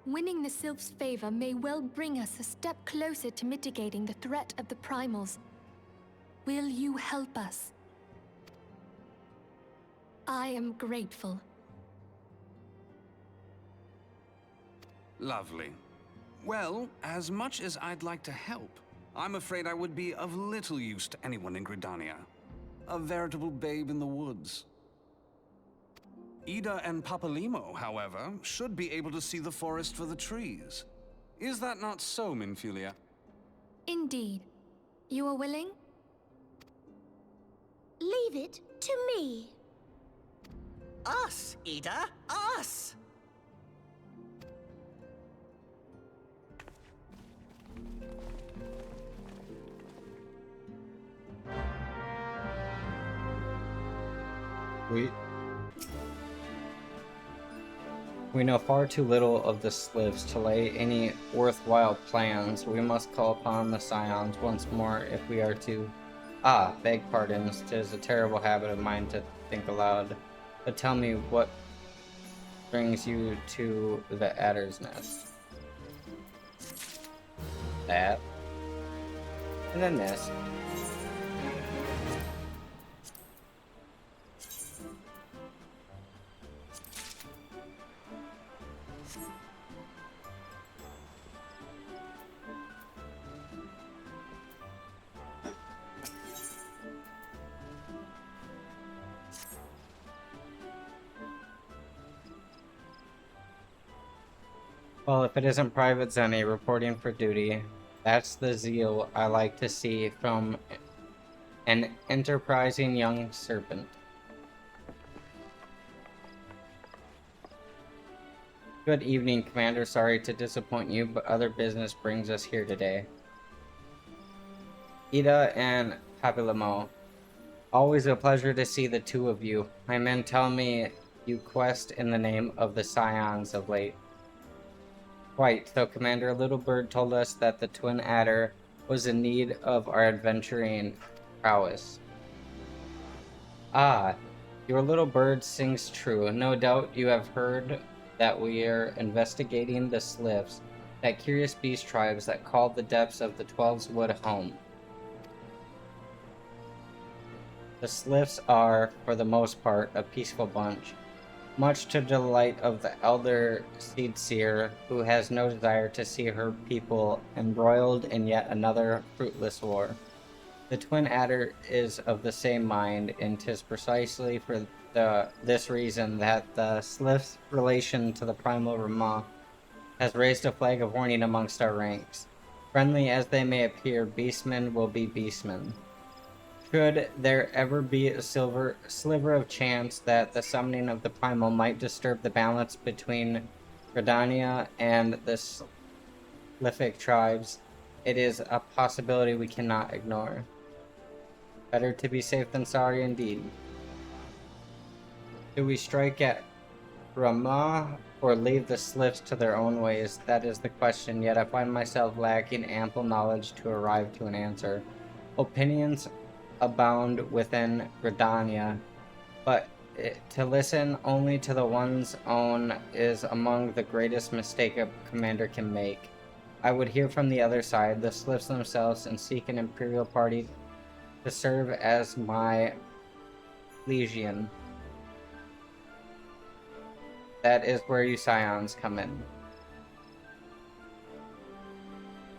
Winning the Sylphs' favor may well bring us a step closer to mitigating the threat of the primals. Will you help us? I am grateful. Lovely. Well, as much as I'd like to help, I'm afraid I would be of little use to anyone in Gridania. A veritable babe in the woods. Ida and Papalimo, however, should be able to see the forest for the trees. Is that not so, Minfilia? Indeed. You are willing? Leave it to me. Us, Ida, us! We know far too little of the Sylphs to lay any worthwhile plans. We must call upon the Scions once more if we are to... beg pardons. 'Tis a terrible habit of mine to think aloud. But tell me, what brings you to the Adder's Nest? That. And then this. Well, if it isn't Private Zenny reporting for duty, that's the zeal I like to see from an enterprising young serpent. Good evening, Commander. Sorry to disappoint you, but other business brings us here today. Ida and Papilamo, Always a pleasure to see the two of you. My men tell me you quest in the name of the Scions of late. Quite, though Commander Little Bird told us that the Twin Adder was in need of our adventuring prowess. Ah, your little bird sings true. No doubt you have heard that we are investigating the Sliffs, that curious beast tribes that call the depths of the Twelve's Wood home. The Sliffs are, for the most part, a peaceful bunch, much to the delight of the elder Seedseer, who has no desire to see her people embroiled in yet another fruitless war. The Twin Adder is of the same mind, and 'tis precisely for this reason that the Sliff's relation to the Primal Rama has raised a flag of warning amongst our ranks. Friendly as they may appear, beastmen will be beastmen. Should there ever be a sliver of chance that the summoning of the Primal might disturb the balance between Gridania and the Sliffic tribes, it is a possibility we cannot ignore. Better to be safe than sorry indeed. Do we strike at Ramah or leave the Sliffs to their own ways? That is the question, yet I find myself lacking ample knowledge to arrive to an answer. Opinions abound within Gridania, but to listen only to the one's own is among the greatest mistake a commander can make. I would hear from the other side, the Sliffs themselves, and seek an imperial party to serve as my legion. That is where you Scions come in.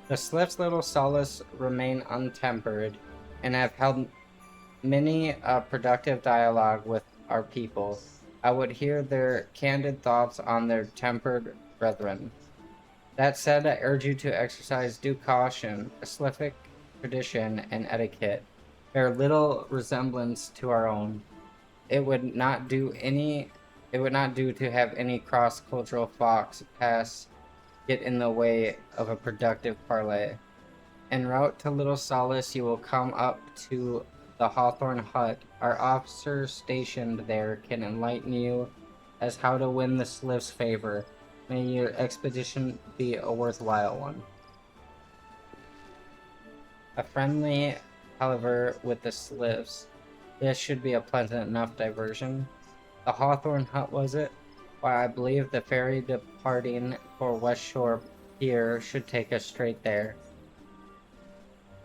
The Sliffs' little solace remain untempered, and have held many a productive dialogue with our people. I would hear their candid thoughts on their tempered brethren. That said, I urge you to exercise due caution. A Sliffic tradition and etiquette bear little resemblance to our own. It would not do to have any cross-cultural fox get in the way of a productive parley. En route to Little Solace, you will come up to the Hawthorne Hut. Our officers stationed there can enlighten you as how to win the Sliff's favor. May your expedition be a worthwhile one. A friendly, however, with the Sliffs. This should be a pleasant enough diversion. The Hawthorne Hut, was it? Why, I believe the ferry departing for West Shore Pier should take us straight there.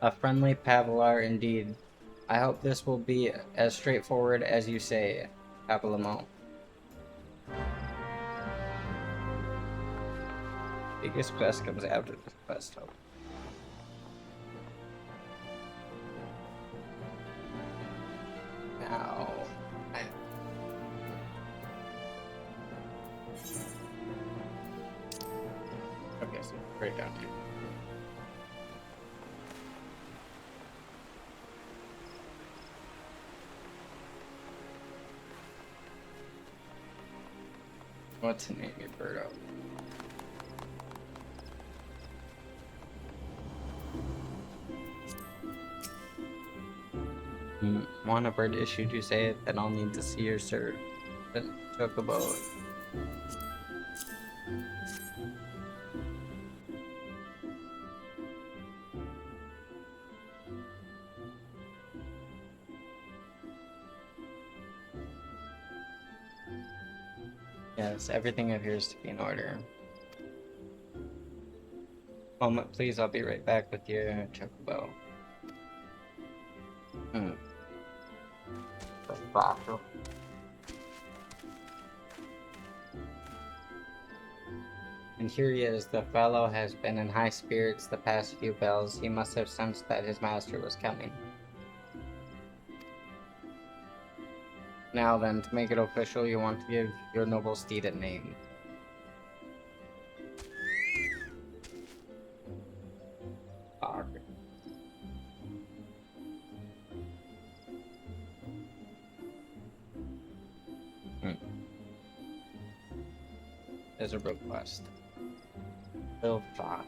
A friendly Pavalar indeed. I hope this will be as straightforward as you say, Papalamont. Biggest quest comes after this quest, hope. Now... Okay, so right down here. What's the name of your bird out? Want a bird issued, you say it, then I'll need to see your cert. Chocobo. Yes, everything appears to be in order. Moment, please, I'll be right back with your Chocobo. And here he is. The fellow has been in high spirits the past few bells. He must have sensed that his master was coming. Now then, to make it official, you want to give your noble steed a name. There's a request. Bill Fox.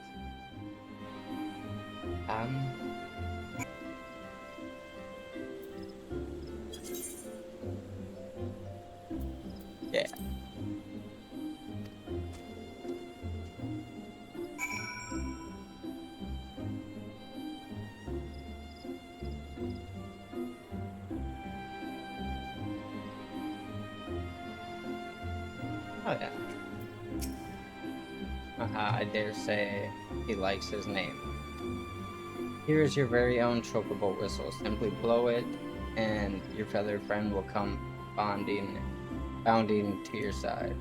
I dare say he likes his name. Here is your very own chocobo whistle. Simply blow it, and your feathered friend will come bounding to your side.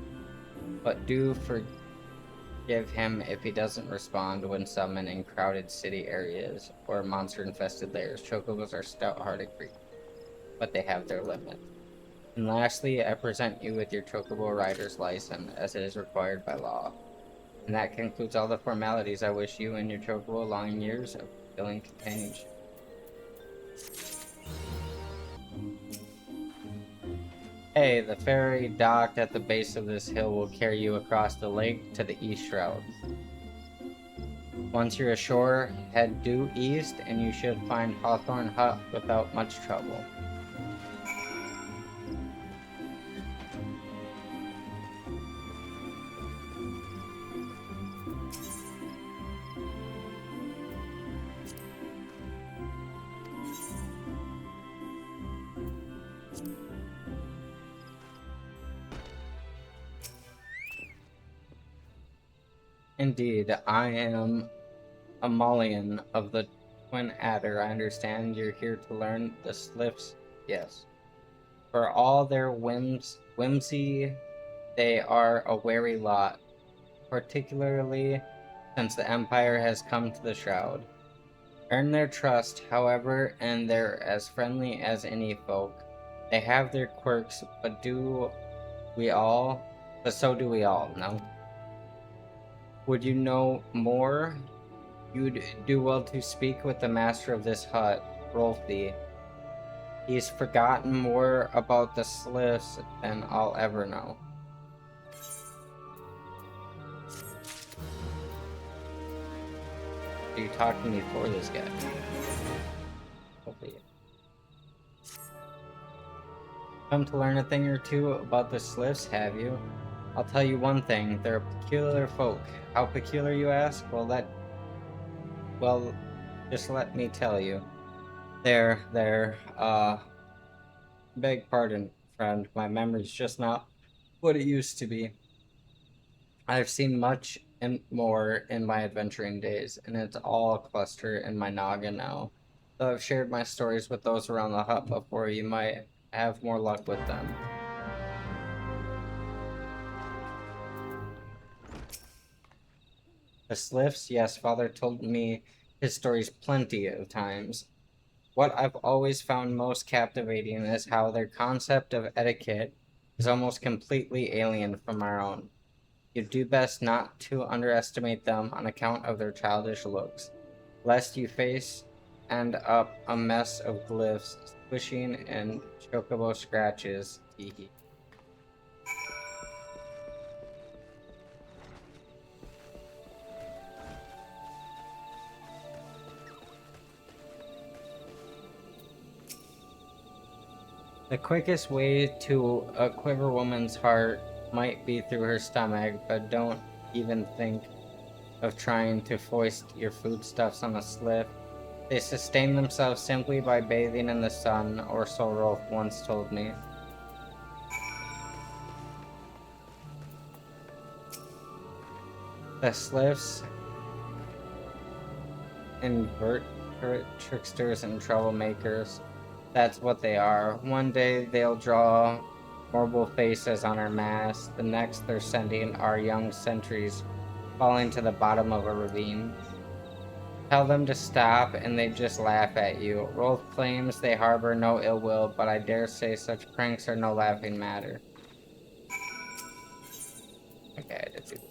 But do forgive him if he doesn't respond when summoned in crowded city areas or monster-infested lairs. Chocobos are stout-hearted creatures, but they have their limits. And lastly, I present you with your Chocobo Rider's license, as it is required by law. And that concludes all the formalities. I wish you and your Chocobo long years of fulfilling companionship. Hey, the ferry docked at the base of this hill will carry you across the lake to the East Shroud. Once you're ashore, head due east and you should find Hawthorne Hut without much trouble. Indeed, I am a Mullion of the Twin Adder. I understand you're here to learn the Sliffs. Yes. For all their whimsy, they are a wary lot, particularly since the Empire has come to the Shroud. Earn their trust, however, and they're as friendly as any folk. They have their quirks, but so do we all, no? Would you know more? You'd do well to speak with the master of this hut, Rolfie. He's forgotten more about the Sliffs than I'll ever know. Are you talking to me for this guy? Hopefully. Come to learn a thing or two about the Sliffs, have you? I'll tell you one thing, they're a peculiar folk. How peculiar, you ask? Well, just let me tell you. Beg pardon, friend, my memory's just not what it used to be. I've seen much and more in my adventuring days, and it's all cluster in my noggin now. Though I've shared my stories with those around the hut before, you might have more luck with them. The Sliffs, yes, father told me his stories plenty of times. What I've always found most captivating is how their concept of etiquette is almost completely alien from our own. You do best not to underestimate them on account of their childish looks, lest you end up a mess of glyphs, squishing, and chocobo scratches. Teehee. The quickest way to a quiver woman's heart might be through her stomach, but don't even think of trying to foist your foodstuffs on a Sliff. They sustain themselves simply by bathing in the sun, or so Rolf once told me. The Sliffs, invertebrate tricksters and troublemakers. That's what they are. One day they'll draw horrible faces on our mast. The next they're sending our young sentries falling to the bottom of a ravine. Tell them to stop and they just laugh at you. Rolf claims they harbor no ill will, but I dare say such pranks are no laughing matter. Okay, I did do this.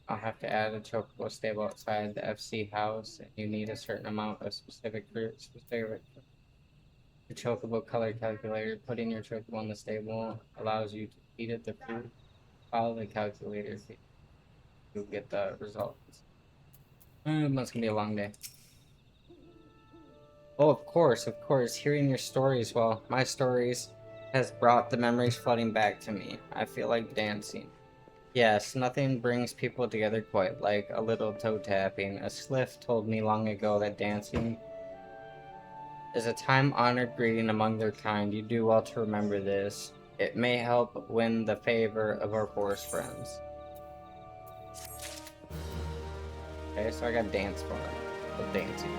I'll have to add a chocobo stable outside the FC house, and you need a certain amount of specific fruit. The chocobo color calculator. Putting your chocobo in the stable allows you to feed it the fruit. Follow the calculator. You'll get the results. It's gonna be a long day. Oh, of course. Hearing your stories, well, my stories has brought the memories flooding back to me. I feel like dancing. Yes, nothing brings people together quite like a little toe tapping. A sliff told me long ago that dancing is a time-honored greeting among their kind. You do well to remember this. It may help win the favor of our forest friends. Okay, so I got dance for them. With dancing.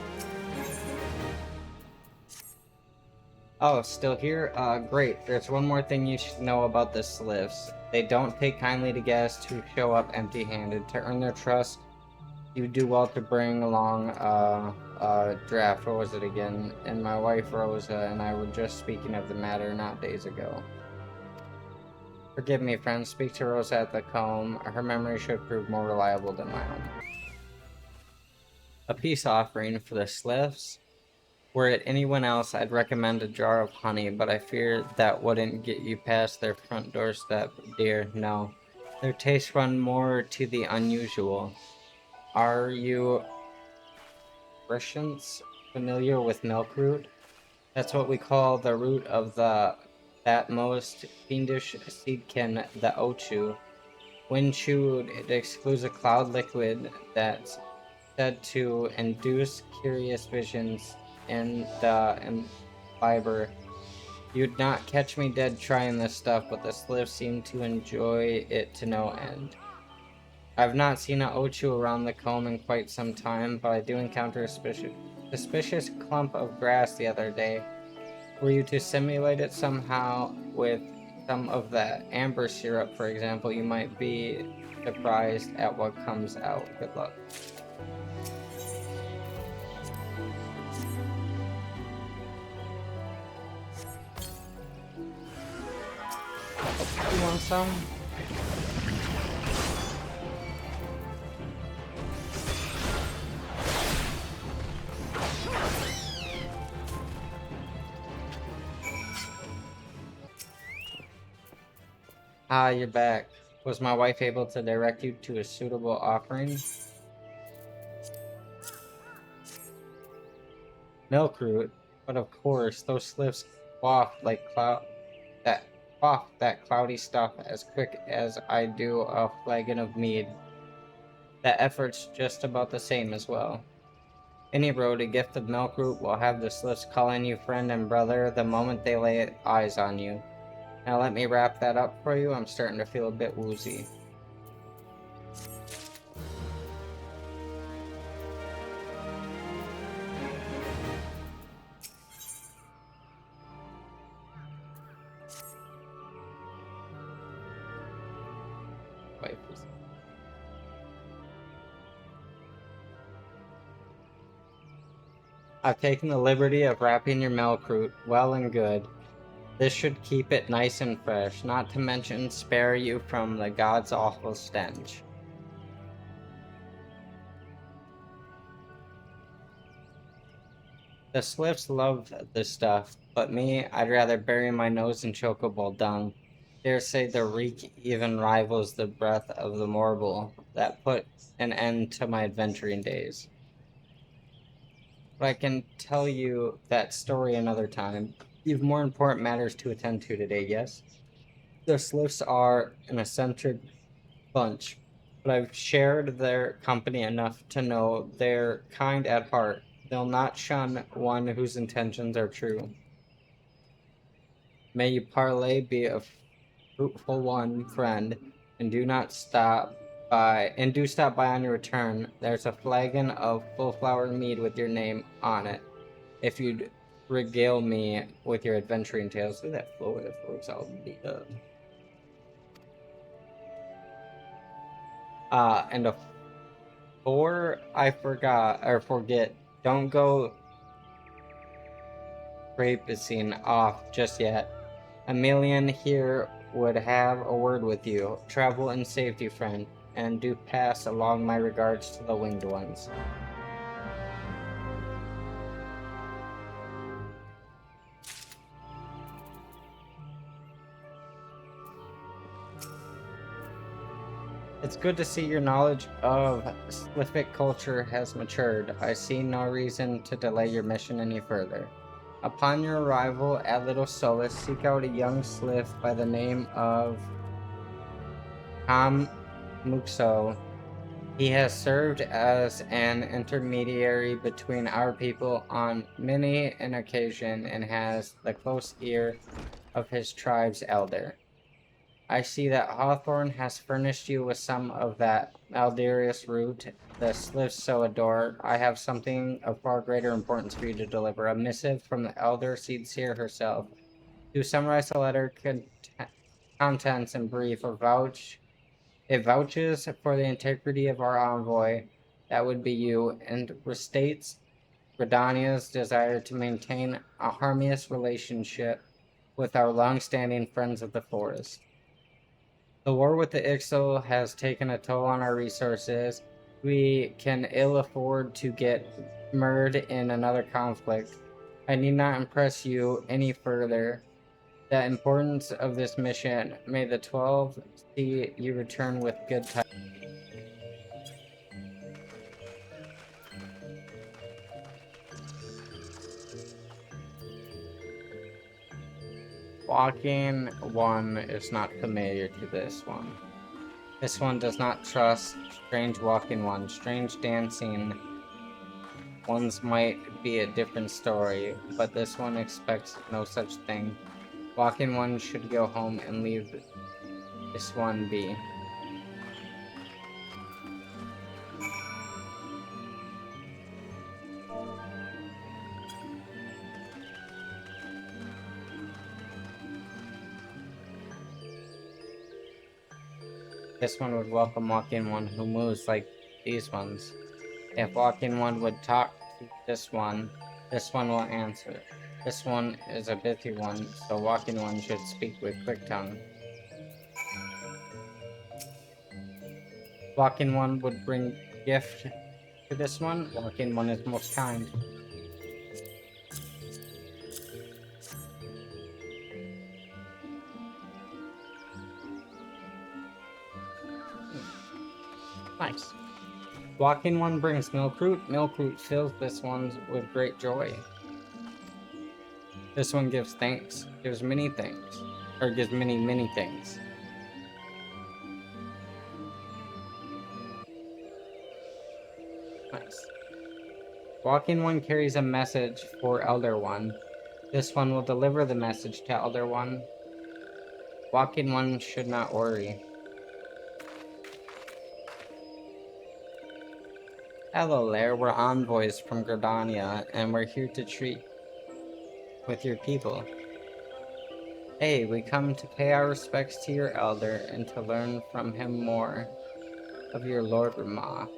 Oh, still here? Great. There's one more thing you should know about the sliffs. They don't take kindly to guests who show up empty-handed. To earn their trust, you do well to bring along a draft. What was it again? And my wife Rosa and I were just speaking of the matter not days ago. Forgive me, friends. Speak to Rosa at the comb. Her memory should prove more reliable than my own. A peace offering for the sliffs. Were it anyone else, I'd recommend a jar of honey, but I fear that wouldn't get you past their front doorstep, dear. No. Their tastes run more to the unusual. Are you Russians familiar with milkroot? That's what we call the root of that most fiendish seedkin, the ochu. When chewed, it excludes a cloud liquid that's said to induce curious visions in the fiber. You'd not catch me dead trying this stuff, but the sliffs seem to enjoy it to no end. I've not seen an ochu around the comb in quite some time, but I do encounter a suspicious clump of grass the other day. Were you to simulate it somehow with some of that amber syrup, for example, you might be surprised at what comes out. Good luck. You want some? Ah, you're back. Was my wife able to direct you to a suitable offering? Milkroot, but of course, those slips quaff that cloudy stuff as quick as I do a flagon of mead. The effort's just about the same as well. Any road, a gift of milkroot will have the slips calling you friend and brother the moment they lay eyes on you. Now let me wrap that up for you. I'm starting to feel a bit woozy. I've taken the liberty of wrapping your milkroot. Well and good. This should keep it nice and fresh, not to mention spare you from the god's awful stench. The sliffs love this stuff, but me, I'd rather bury my nose in chocobo dung. Dare say the reek even rivals the breath of the morble that put an end to my adventuring days. But I can tell you that story another time. You've more important matters to attend to today, yes? The sliffs are an eccentric bunch, but I've shared their company enough to know they're kind at heart. They'll not shun one whose intentions are true. May your parley be a fruitful one, friend, and do stop by on your return. There's a flagon of full flower mead with your name on it. If you'd regale me with your adventuring tales. Look at that floor, that floor's all beat up. And before I forget, don't go rapacing off just yet. Emilian here would have a word with you. Travel in safety, friend, and do pass along my regards to the winged ones. It's good to see your knowledge of Sliffic culture has matured. I see no reason to delay your mission any further. Upon your arrival at Little Solace, seek out a young Sliff by the name of Mukso. He has served as an intermediary between our people on many an occasion and has the close ear of his tribe's elder. I see that Hawthorne has furnished you with some of that Alderius root the Sliths so adore. I have something of far greater importance for you to deliver, a missive from the elder Seedseer herself. To summarize the letter contents in brief, it vouches for the integrity of our envoy, that would be you, and restates Gridania's desire to maintain a harmonious relationship with our long-standing friends of the forest. The war with the Ixal has taken a toll on our resources. We can ill afford to get mired in another conflict. I need not impress you any further. The importance of this mission. May the 12 see you return with good tidings. Walking one is not familiar to this one. This one does not trust strange walking one. Strange dancing ones might be a different story, but this one expects no such thing. Walking one should go home and leave this one be. This one would welcome walking one who moves like these ones. If walking one would talk to this one will answer. This one is a busy one, so walking one should speak with quick tongue. Walking one would bring gift to this one. Walking one is most kind. Nice. Walking one brings milkroot. Milkroot fills this one with great joy. This one gives thanks. Gives many things. Or gives many, many things. Nice. Walking one carries a message for Elder One. This one will deliver the message to Elder One. Walking one should not worry. Hello there, we're envoys from Gridania, and we're here to treat with your people. Hey, we come to pay our respects to your elder and to learn from him more of your Lord Rama.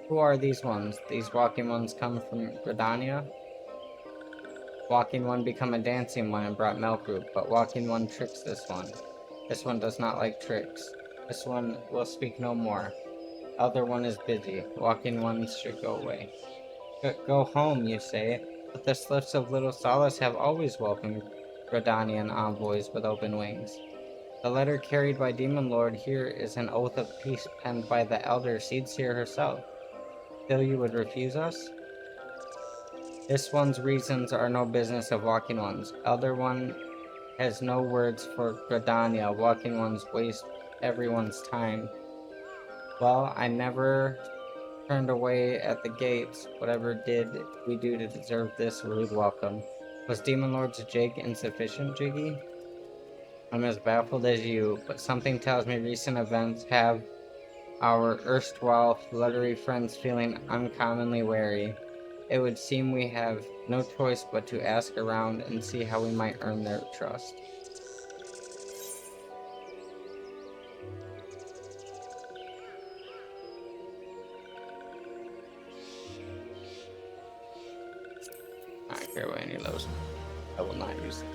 Who are these ones? These walking ones come from Gridania? Walking one become a dancing one and brought milkroot, but walking one tricks this one. This one does not like tricks. This one will speak no more. Elder one is busy. Walking ones should go away. Go home, you say, but the Sliths of Little Solace have always welcomed Gridanian envoys with open wings. The letter carried by Demon Lord here is an oath of peace penned by the elder Seedseer herself. Still you would refuse us? This one's reasons are no business of walking ones. Elder one has no words for Gridania. Walking ones waste everyone's time. Well, I never turned away at the gates. Whatever did we do to deserve this rude welcome? Was Demon Lord's jig insufficient, Jiggy? I'm as baffled as you, but something tells me recent events have our erstwhile fluttery friends feeling uncommonly wary. It would seem we have no choice but to ask around and see how we might earn their trust. I don't care about any of those. I will not use them.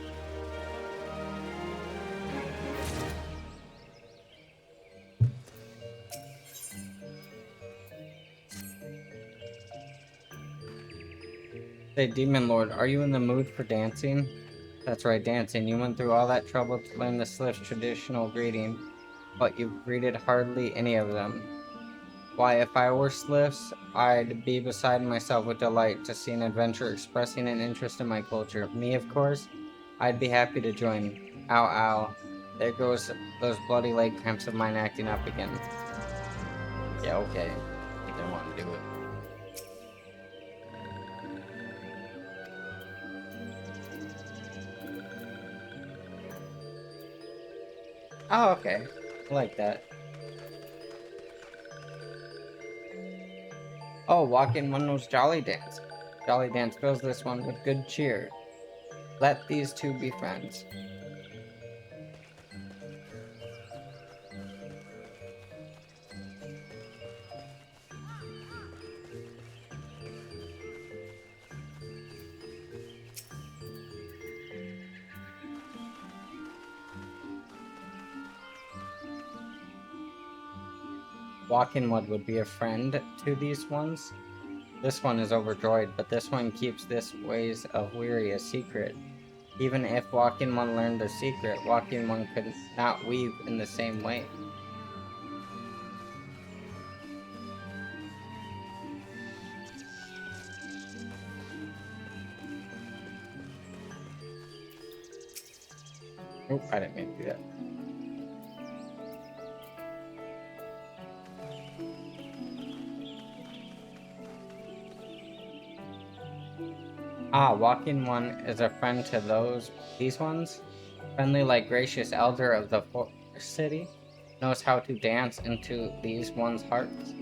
Say, Demon Lord, are you in the mood for dancing? That's right, dancing. You went through all that trouble to learn the Slith's traditional greeting, but you've greeted hardly any of them. Why, if I were Sliths, I'd be beside myself with delight to see an adventurer expressing an interest in my culture. Me, of course, I'd be happy to join. Ow, ow. There goes those bloody leg cramps of mine acting up again. Yeah, okay. I didn't want to do it. Oh, okay. I like that. Oh, walk-in one knows Jolly Dance. Jolly Dance fills this one with good cheer. Let these two be friends. Walk-in Wood would be a friend to these ones. This one is overjoyed, but this one keeps this ways of weary a secret. Even if Walk-in One learned the secret, Walk-in One could not weave in the same way. Oh, I didn't mean to do that. Ah, Walk-in One is a friend to these ones. Friendly like gracious elder of the forest city, knows how to dance into these ones' hearts.